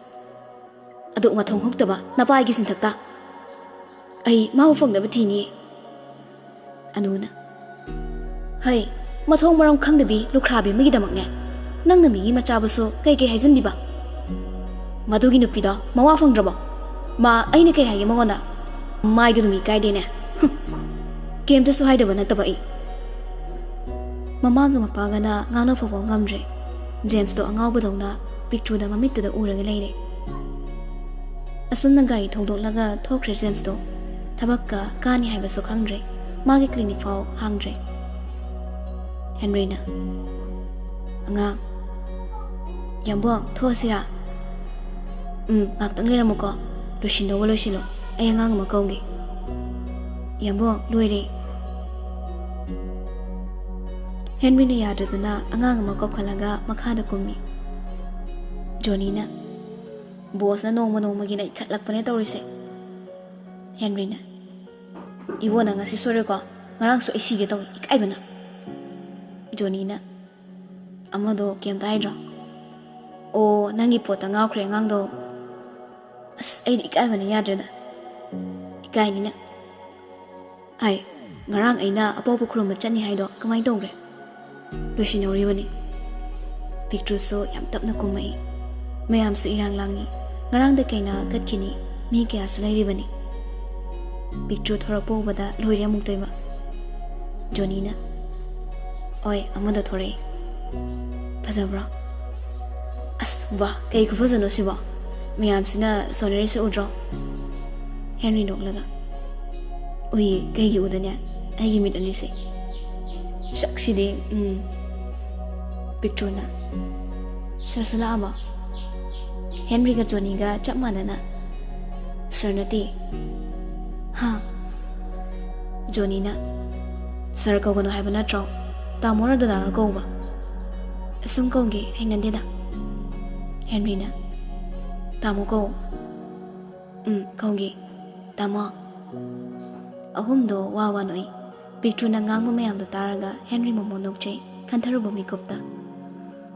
adu ma thong hoktaba napai gi sinthakta ai mau phang da bathini anuna hai mathong maram khangdabi lukhrabi migi damakne nangna migi macha buso kai kai haijin biba madugi nupida mawa phangdraba Ma aina kai haye mangona mai du mi kai de ne kem ta su haida bana ta bai mama ga mapaga na ngana fo ngamre James to angaw bodona Picture da mamit to da uraga leire asun na gari thongdok laga thokre James to thabakka kani haiba so khangre magi clinic fao hangre Henry na anga Yambung thosira ngak tangira mo ko Lucindo Walosilo, ay ngang makaugi. Yambung, luere. Henry na yada na angang makokalaga makada kumi. Johnny na. Boss na nong magina ikatlak pa nito rise. Henry na. Iwo na nga si sore ko, ngarang so isige to ikaiba na. Johnny na. Amado kiem tayo. O nangipot ang ngawkre ngang do. Ay di ikaiba na yadra na ikai ni na ay ngarang ay na apaw pukro machan ni haydo kamay dongre lusin na uriwa ni Picture so yam tap na kumay mayam so irang langi ngarang da kay na kat kini mi kaya sulay riba ni Picture thora po bada loy riya mungtoy ba Johnny na oy amada thore pazabra as ba kay kufaza no si ba Mayam sina sonere se udro Henry noklaga Uy kay gi udanya ay gimit ani se saksi de Picture na sarsala ama Henry ga Johnny ga chapmana na sarnati ha Johnny na sar ko gono haiba na tro tamora da na ko ba asum ko gi hainan de da Henry na Tamo ko kongi tamo ahum do wawa noi Picture na ngang mo mayam do taraga Henry momonok che kantharu bomi kopta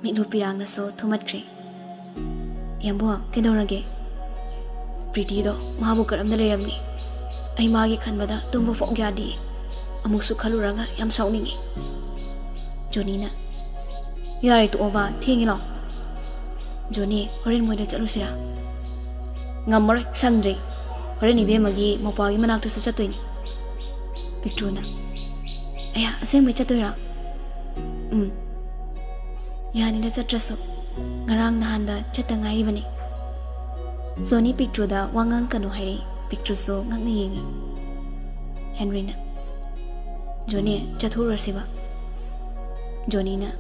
mi lupirang na so thumat kre Yambung kedorage Pretty do mahabu karam da leram ni ai magi khanbada tumbo fok gyadi amusu khaluraga yam sauningi Johnny na yare to ova thengi lo Johnny, Horin Moida Chalusira. Ngamor, Sandri, Horeni Bemagi, Mopagi Manatu Satuini. Pictruna. Aya, same with Chatura. Yani that's a trusso. Narang Nahanda, Chatanga Ivani. Sony Pictruda, Wangan Kanu Hari, Pictruso, Nami Henrina. Johnny, Chatura Siva. Johnny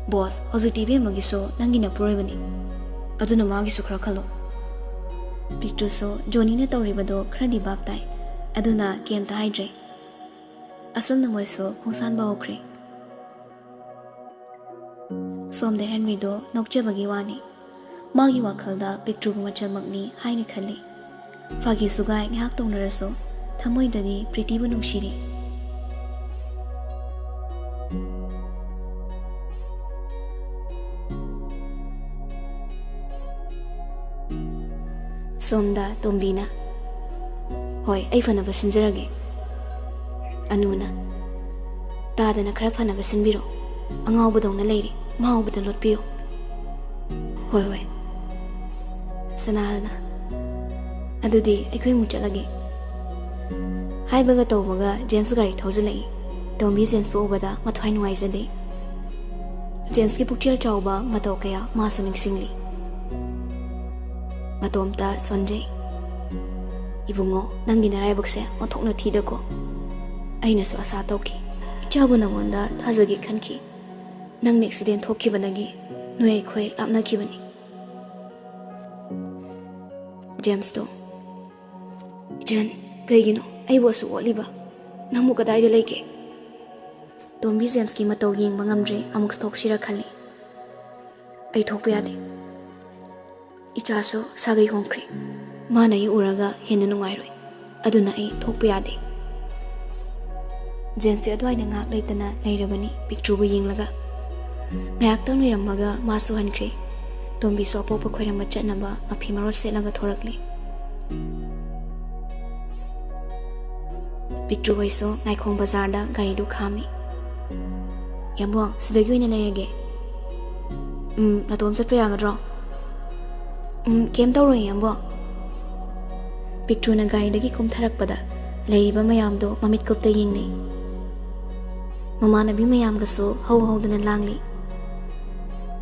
Boss, Hositive Magiso, Nangina Purivani. Aduna Magisu Krakalo. Pictruso, Johnny Toribado, Crandi Baptai. Aduna came to hydrate. Asam the Moiso, Honsan Baokri. Som the Henry do, Nokjabagiwani. Magi Wakalda, Pictru Machel Magni, Haini Kali. Fagi Sugai, Hakton Naraso, Tamoy Dadi, Pretty Bunushiri. Somda Tombina. Hoy, ay fanaba sinjarage. Anuna. Tadana khara fanaba sinbiro. Angawbadong na leiri, mahawbada lotpiyo. Hoy. Sanahana. Adudi, aikoy mu chalage. Haibaga tawbaga James gari thawjalai. Tombi James po ubada mathwai nuwaizade. James ki pukchel chawba mataw kaya masu ningsingli. Matomta Sonjay. Ibungo, nangi naraibakse, mathokna thidako. Aina su asa tawki. Ichabu nangonda thazagi khanki. Nang accident thokki banagi, nuai khoi lapna ki bani. James to. Jen, kaigino, ai bosu oliba. Namu kadai de leke. Tombi James ki mataw yeng mangamre amuk stok shira khali. Ai thokpa yade. Ichaso sagai hongkri. Mana yi uraga hena nungairoi. Aduna ai thokpa yade. James ti adwai na ngak leitana leirabani picture bu yenglaga. Ngayak tang leiramaga masu hankri. Tombi sopo pa khoirama chatnaba afi marot selaga thorakli. Picture waiso ngaikhong bazar da gari du khami. Yambung sidagi oina leirage. Natom satpa yagadro. Kem tawroi yambo. Picture na gari dagi kumtharakpada leiba mayamdo mamit kopta yengni. Mamanabi mayam gaso hau dana langli.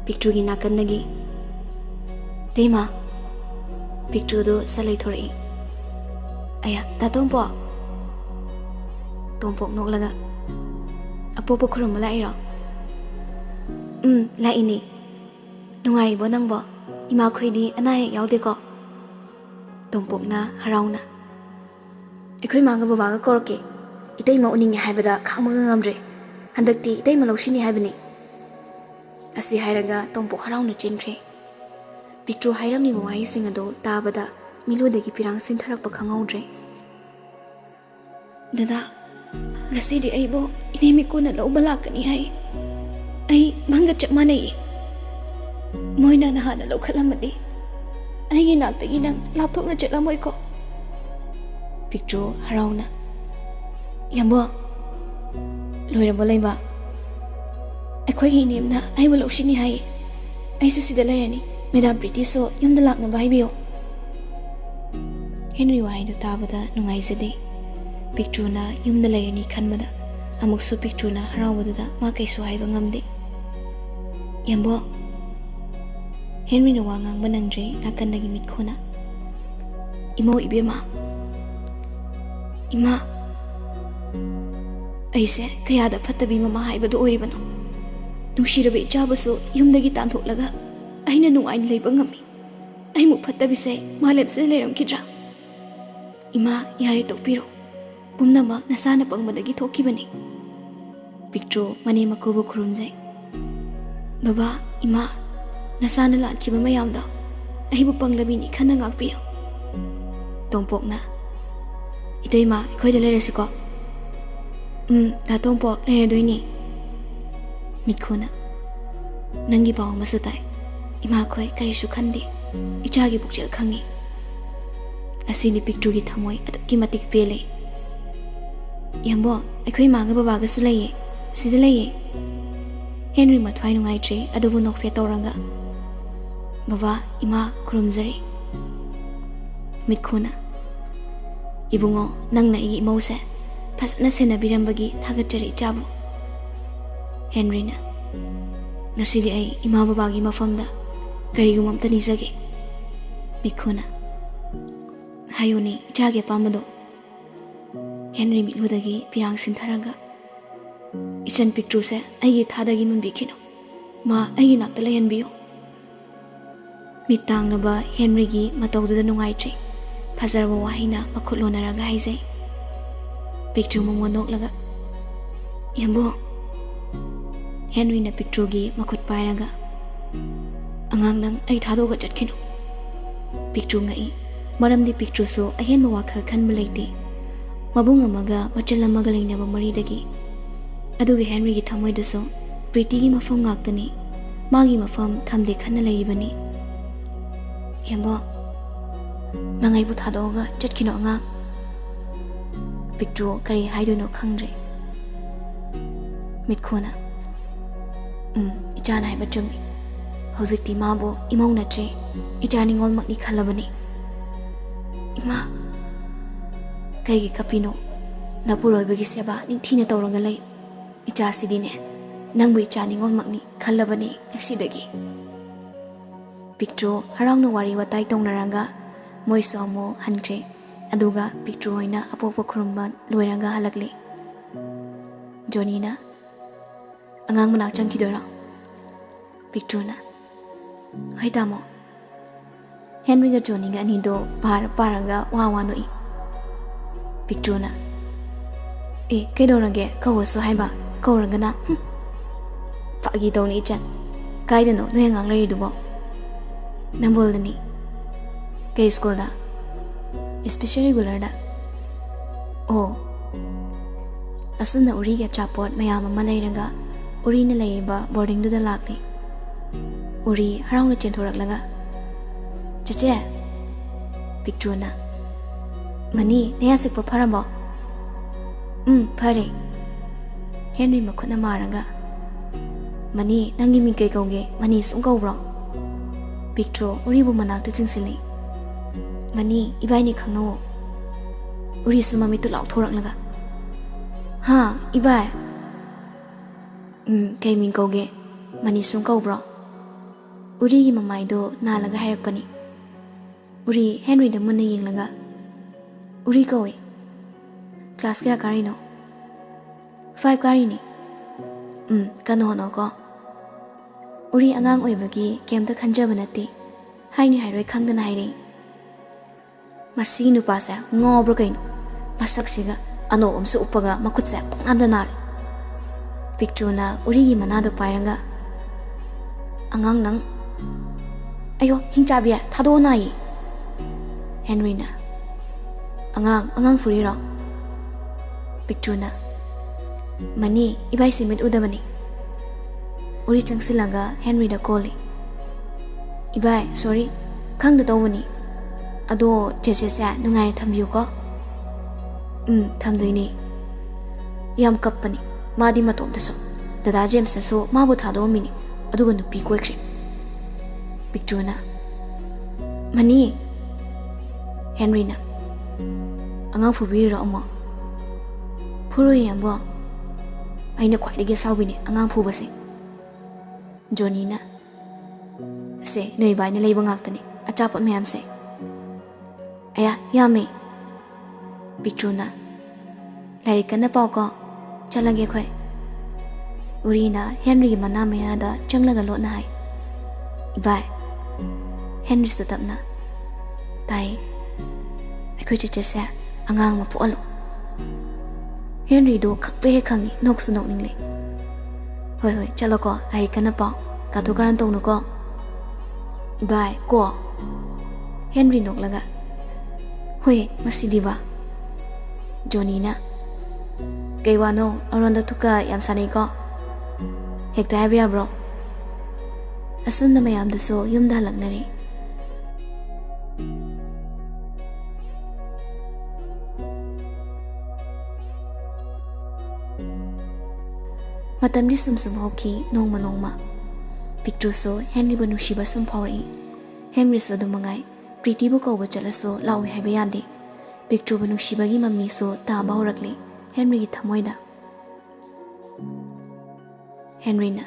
Picture gi nakan nagi. Tema. Picture do salai thorai. Aya, da tompo. Tompok nok laga. Apopo khurum malai ro. La ini. Nungai bo nang bo. Ima khoidi anai yaude ko. Tompok na harauna. Ekhoi maga baba ga korke. Itei ma uning haibada khamaga ngamre. Handakti itei ma lawshini haibani. Asi hairaga tompok harauna chenkhre. Picture hairamni wai singado tabada milodagi pirang sintharakpa khangaudre. Dada, gasidi aibo inemi kuna lawba lakani hai. Ai manga chap manai. Moina na hana lawkhalamadi. Ai ginakta nang laptop na chatlamoy ko. Picture harauna. Yambo. Loirabo layba. Akhoi gi nemna ai wa lawshini hai. Ai su sida layani. Madam Pretty so yumda lakna baibiyo. Henry wai do tabada nungaizade. Picture na yumda layani khanbada. Amukso picture na harawbadada ma kaisu haiba ngamde. Yambo. Henry na wangang banangre nakandagi mitkhona. Imo ibema. Ima. Aise kayada fattabi mama haibado oiribano. Nushirabe ichabaso yumdagi tanthoklaga aina nungain leiba ngami. Ai mu fattabise malepse leiramkidra. Ima yare tokpiro. Pumnama nasana pangmadagi thokibani. Picture mane makobo khurumjai. Baba, Ima, nasana lankiba mayamda. Ahibu panglabini khana ngakpiyo. Tompokna. Itaima, ikhoida leirasiko. Da tompok leiradoini. Mitkhona. Nangi paw masutai. Ima khoi karisu khandi. Ichagi pukchel khangi. Asini picture gi thamoi ataki matik pele. Yambo, ikhoi maga babaga su leye. Sida leye. Henry mathwai nungai tre adubu nokfe toranga. Baba, Ima, Kurumzari. Mitkuna. Ibungo, nangna igi imause. Pasana senabirambagi thagatjari ichabu. Henryna. Nasidi ay ima babagi mafamda. Karigum amta nizage. Mitkuna. Hayoni, ichage pamado. Henry mitludagi pirang sintharaga. Ichan picture se aigi thadagi munbikino. Ma aigi naktala henbiyo. Mittangba Henry gi matawduda nungaitre. Fazaraba wahina makhulonaraga haizai. Picture mo noklaga. Yambo. Henry na picture gi makhut pairaga. Angang nang ay thadoga chatkino. Picture ngai. Maramdi picture so ahen mawakhal khanba leite. Mabung amaga machal amaga leinaba maridagi. Adugi Henry gi thamoida so Pretty gi mafam ngaktani. Magi mafam thamde khanna leibani. Yambo. Nangai bu thadoga chatkino anga. Picture kari haidono khangre. Mitkuna. Ichana haiba chumi. Hozikti mabo imong natre. Ichani ngol makni khalabani. Ima. Kaigi kapino. Napuroi bagi seba ningthina tawranga lay. Icha sidine. Nangbu ichani ngol makni khalabani asidagi. Picture harangno wari watai tongnaranga. Moisomo hankre. Aduga picture oina apokpa khurumba loiranga halakli. Johnny na. Angang manak changkidora. Picture na. Hai tamo. Henry ga Johnny ga anido paraga wawanoi. Picture na. Kaidorange kawaso haiba kauranga na. Fagi tawni ichan. Kaidano noyangang laridubo. Namboldani. Kay school da. Especially regular da. Oh. Asuna uri ga chapot mayama malairaga. Uri na laiba boarding do da lakni. Uri harang na chentorak laga. Chache. Picture na. Mani nayasik pa paramo. Pare. Henry makut na maranga. Mani nangi mingkay kauge mani sungkaw bro. Picture uri bu manak ta singsili. Mani ibai ni khangno. Uri sumami tu law thorak laga. Ha, ibai. Kay ming kauge mani sungkaw bro. Uri gi mamai do na laga hairakpani. Uri Henry da munna ying laga. Uri kawe. Class kaya kari no? 5 kari ni. Kano no ko. Uri angang oibagi kemta khanjaba nati. Haini hairoi khangdana hairi. Masi nupasa ngobro kaino. Masaksiga ano umsu upaga makutsa pangandanal. Picture na uri gi manado pairanga. Angang nang. Ayo hingchabia thado nai. Henry na. Angang furiro. Picture na. Mani ibai simit udabani. Uri changsilaga Henry da koli. Ibai sorry khang da tawani. Ado chese sa nungai thambiu ko. Thamdoini. Yam kappani. Madi matom da so. Dada James so mabu thado mini. Aduga nupi koikre. Picture na. Mani. Henry na. Angang fubiro amo. Puro yambo. Aina khwaidagi sawbini angang fubase. Johnny na. Se noi bai na leiba ngaktani. Achapot mayam se. Aya yami. Picture na. Larika na pao ko. Chalage khoi. Uri na Henry gi mana maya da changlaga lot na hai. Ibai. Henry satap na. Tai. Akhoi chiche se angang mapu alo. Henry do khakpe khangi noksu nokningle. Hoi chalo ko larika na pao. Kato karan tong no ko. Ibai ko. Henry noklaga. Hoi masidi ba. Johnny na. Kay wano aronda tuka yam sanay ko. Hekta habya bro. Asam na mayam da so yum da halag na rin. Matam di sum hawki nongma. Picture so Henry ba nungsiba sum pawri. Henry so dumangai Pretty bu ko chalaso lawi haiba yadi picture bu nuksibagi mammi so ta baurakli Henry gi thamoida Henry na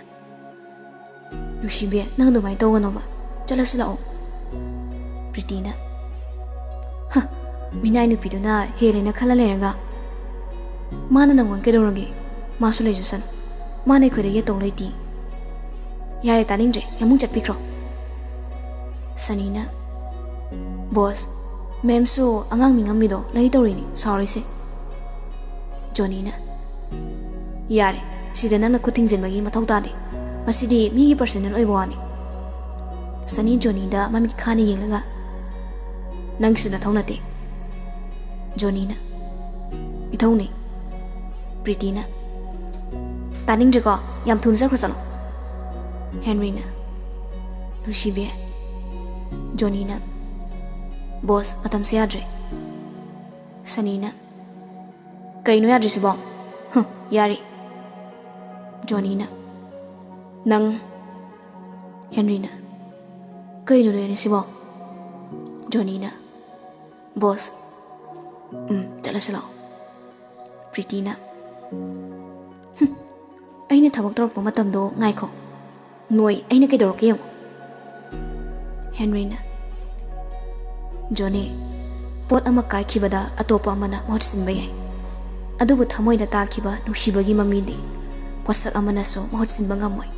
nuksibe nang dumai tawano ba chalaso lao Pretty na ha minai nu piduna helena khala leraga mana nangwan kedoragi masu lejusan mana khode ye tong leiti yare taningre yamung chat pikro Sanina Boss mem so angang mingamido lai torini sorry se Johnny na yare sida nana kuting jinbagi mathau tade masidi mi gi personal oibwani Sani Johnny da mamit khani yenglaga nang suna thaunate Johnny na ithau ne Pretty na taning je ko yam thun jar khosalo Henry na nusibe Johnny na Boss matam se yadre Sani na kaino yadre sibo yari Johnny na nang Henry na kaino le sibo Johnny na Boss chalasalo Pretty na aina thabak torpa matamdo ngaikho noi aina kedorke yong Henry na Johnny pot ama kai khibada atopa amana mohsin bai adubu thamoi da ta khiba nushibagi mami de posak amana so mohsin banga moi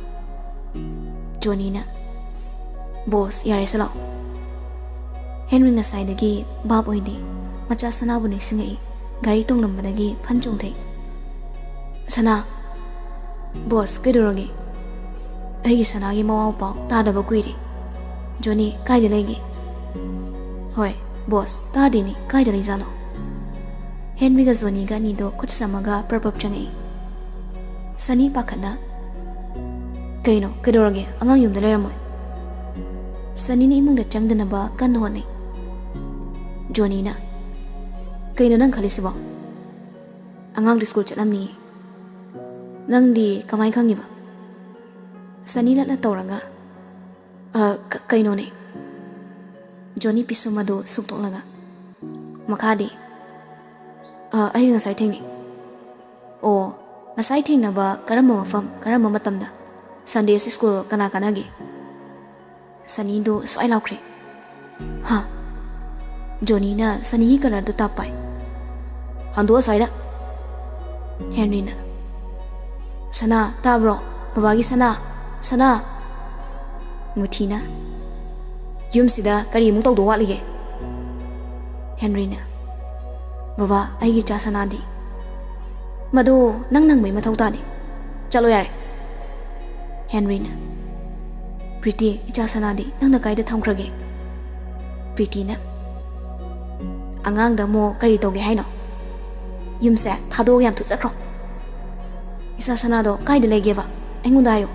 Johnny na Boss yare salo Henry na side gi bab oide macha sana bu ne singai gari tong lambadagi phanchong thai Sana Boss kedorogi aigi sana gi mawa pa ta da ba kuiri Johnny kai de legi Hoi Boss ta dini kai de lizano Henry ga Johnny ga ni do khut samaga perpap changai Sani pakhana kaino kedorogi angang yum da leramoi Sani ni imung da changdana ba kan hone Johnny na kaino nang khalisiba angang di school chalamni nang di kamai khangi ba Sani la tawranga kaino ne Johnny pisuma do suktok laga makadi ai ngasai thengni o ngasai thengna ba karama mafam karama matamda Sunday school kana gi Sani do swai laukre ha Johnny na Sani hi color do tapai hando saida Henry na Sana tabro babagi sana muthina yum sida kari mu tawdo walige Henry na baba aigi cha sana di madu nang mai mathau ta ni chalo yare Henry na Pretty cha sana di nang na kai da thamkrage Pretty na angang da mo kari toge haino yum se thado yam tu chakro Isa sana do kai de lege ba engunda yo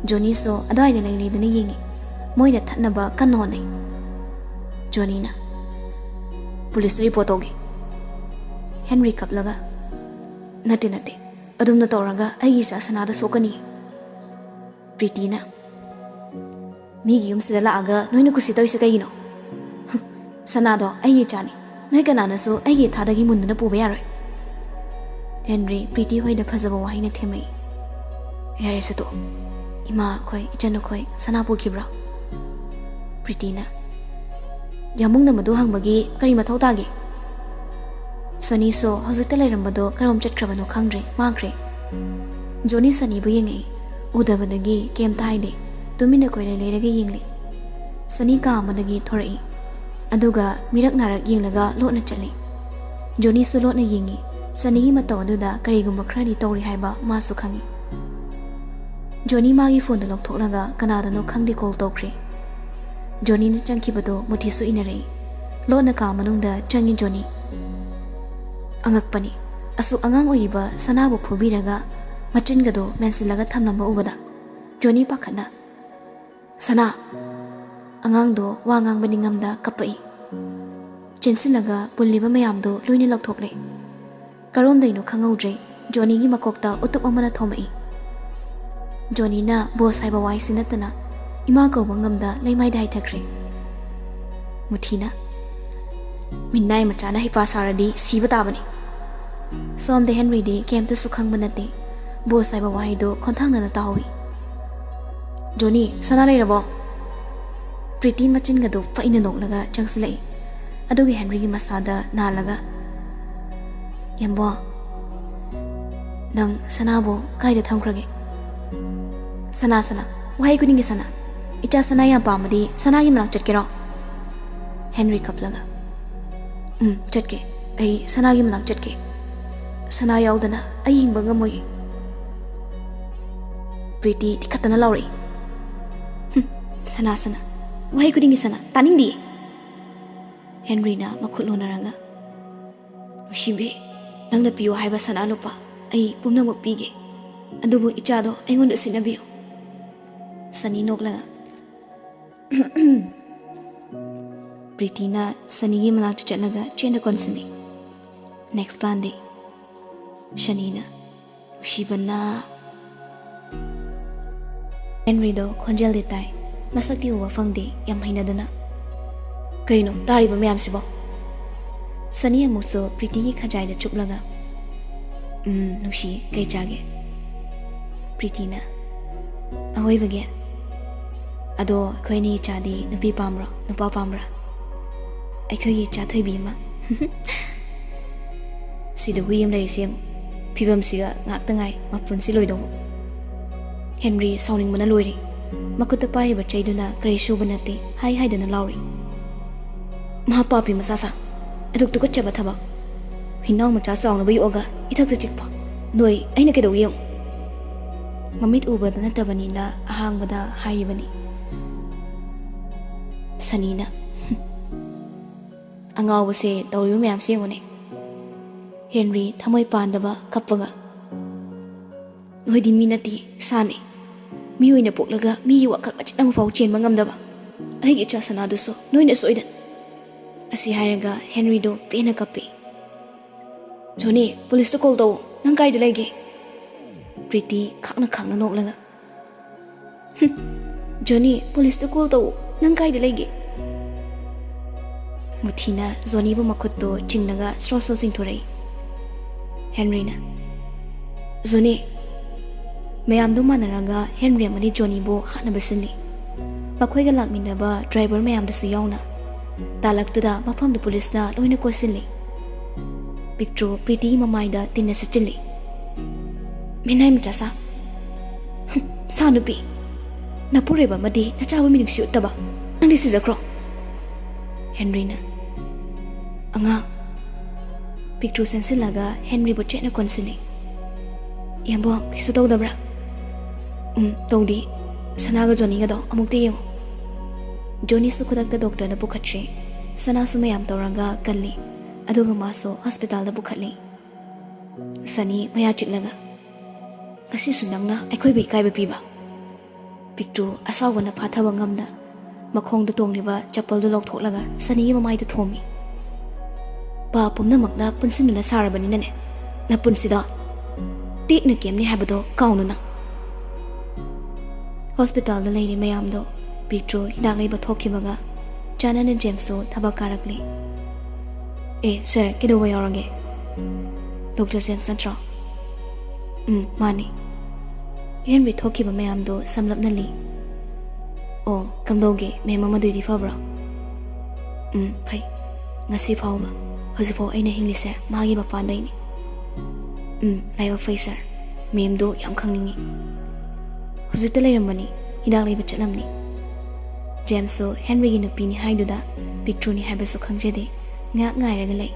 Johnny so adai de lele de ni yingi moi da thatna ba kan no nei Johnny na police report oge Henry kaplaga nate adum na toraga ai isa sana da sokani Pretty na mi gi yum se la aga noina kusi toy se kai no sana do ai chani noi kana na so ai thada gi mun na pu ba yare Henry Pretty hoi da phazaba wahi na themai yare se to ima khoi ichanu khoi sana pu kibra Pretty na yamung na madu hangbagi kari mathau ta ge Sani so hojikta lairambado karom chatkrabano khangre makre Johnny Sani bu yengai udabadagi kem taide tumina koire leirage yengli Sani ka amadagi thorai aduga mirak narak yenglaga lotna chali Johnny so lotna yengi Sani matau aduda karigumba khrani tawri haiba ma su khangi Johnny magi phone da loktholaga kanada no khangdi call tokre Johnny na changkibado muthi su inare lotna ka manungda changi Johnny angakpani asu angang oiba sanabu phobiraga machin-gado mensilaga thamlamba ubada Johnny pakhana sana angang do wa ngang bani ngamda kapai chensilaga pulliba mayam do loini lokthokle karom daino khangaudre Johnny gi makokta utup amana thomai Johnny na boss haiba wai sinatana ima kauba ngamda leimai dai thakre muthina minnai machana hipa saradi siba tabani som de Henry de kem ta sukhang banate bo saiba wai do khonthang na tawi Johnny sana lai rabo Pretty machin ga do fa ina nok laga changslai adugi Henry gi masada na laga yambo nang sana bo kai da thamkrage sana wai kuding gi sana ita sana ya pamadi sana gi manak chatkero Henry kaplaga chatke ai sana gi manak chatke sana yaudana ai hingba ngamoi Pretty tikhatana lauri sana wai kuding gi sana taning di Henry na makhutlo naranga Shibe nang na piyo haiba sana lupa ai pumna mo pige adubu ichado aingon da sinabiyo Sani nokla Pretty na Sani gi manak chatlaga chena konsini next plan day Shanina Shibana Henry do khonjel de tai masakti wa fangde yam hainadana kaino tari ba mayam sibo Sani amuso Pretty gi khajai da chuplaga nushi kai chage Pretty na ahoi bage ado khoini chadi nupi pamra nupa pamra ai khoi cha thoi bi ma sida huyam lai sem phibam siga ngak tangai mapun si loi do Henry sauning mana loiri makuta pai ba chaiduna kreshu banate hai dana lauri mahapapi masasa aduk tu kachaba thaba hinnaw macha chawna bai oga ithak ta chikpa noi aina ke do yong mamit ubada natabani na ahangbada haibani Sanina angaw se tawyu myam sengone Henry thamoi pandaba kappaga noi di minati sane mi oina poklaga mi wakak achina mafau chen mangamdaba ai gi cha sana du so noi na soida asi hairaga Henry do pena kappe Johnny police to call do nang kai de lege Pretty khakna noklaga Johnny police to call do nang kai de lege Muthina Johnny bu makutto chingnaga so singthorai Henry na Johnny mayam do manaraga Henry amani Johnny bo hana basini makhoi ga lakminaba driver mayam da su yauna talak tuda mafam da police na loina kosinli picture Pretty mamai da tinna sachili minai mchasa sanupi napure ba madi na chawa mining siu taba nang this is a crow Henry na anga picture sensilaga Henry bo chena konsini yambo kisu tawdabra tawdi sanaga Johnny ga do amukti yeng Johnny su khudakta doctor na bukhatre sana su mayam tawranga kalli aduga maso hospital da bukhatli Sani maya chiklaga kasi sunangna aikhoi bi kai ba piba picture asawa na phathaba ngamna makhong da tongliba chapal do lok thoklaga Sani mamai da thomi pa pumna makna punsin na sarabani nane na punsida ti na kemni habado kaunu na hospital da leiri mayam do picture hidak leiba thokhibaga Jana and James do thabak karakli sir kido wa yarange Dr. James Santra mani Henry thokiba mayam do samlapna li oh kamdoge me mama do di fabra phai ngasi phawba hojifo aina hinglise magi ba pandai ni laiba phai sir mem do yam khangningi hojita leiramani hidak leiba chalamni James so Henry gi nupi ni haiduda picture ni haiba so khangjede nga ngai raga lei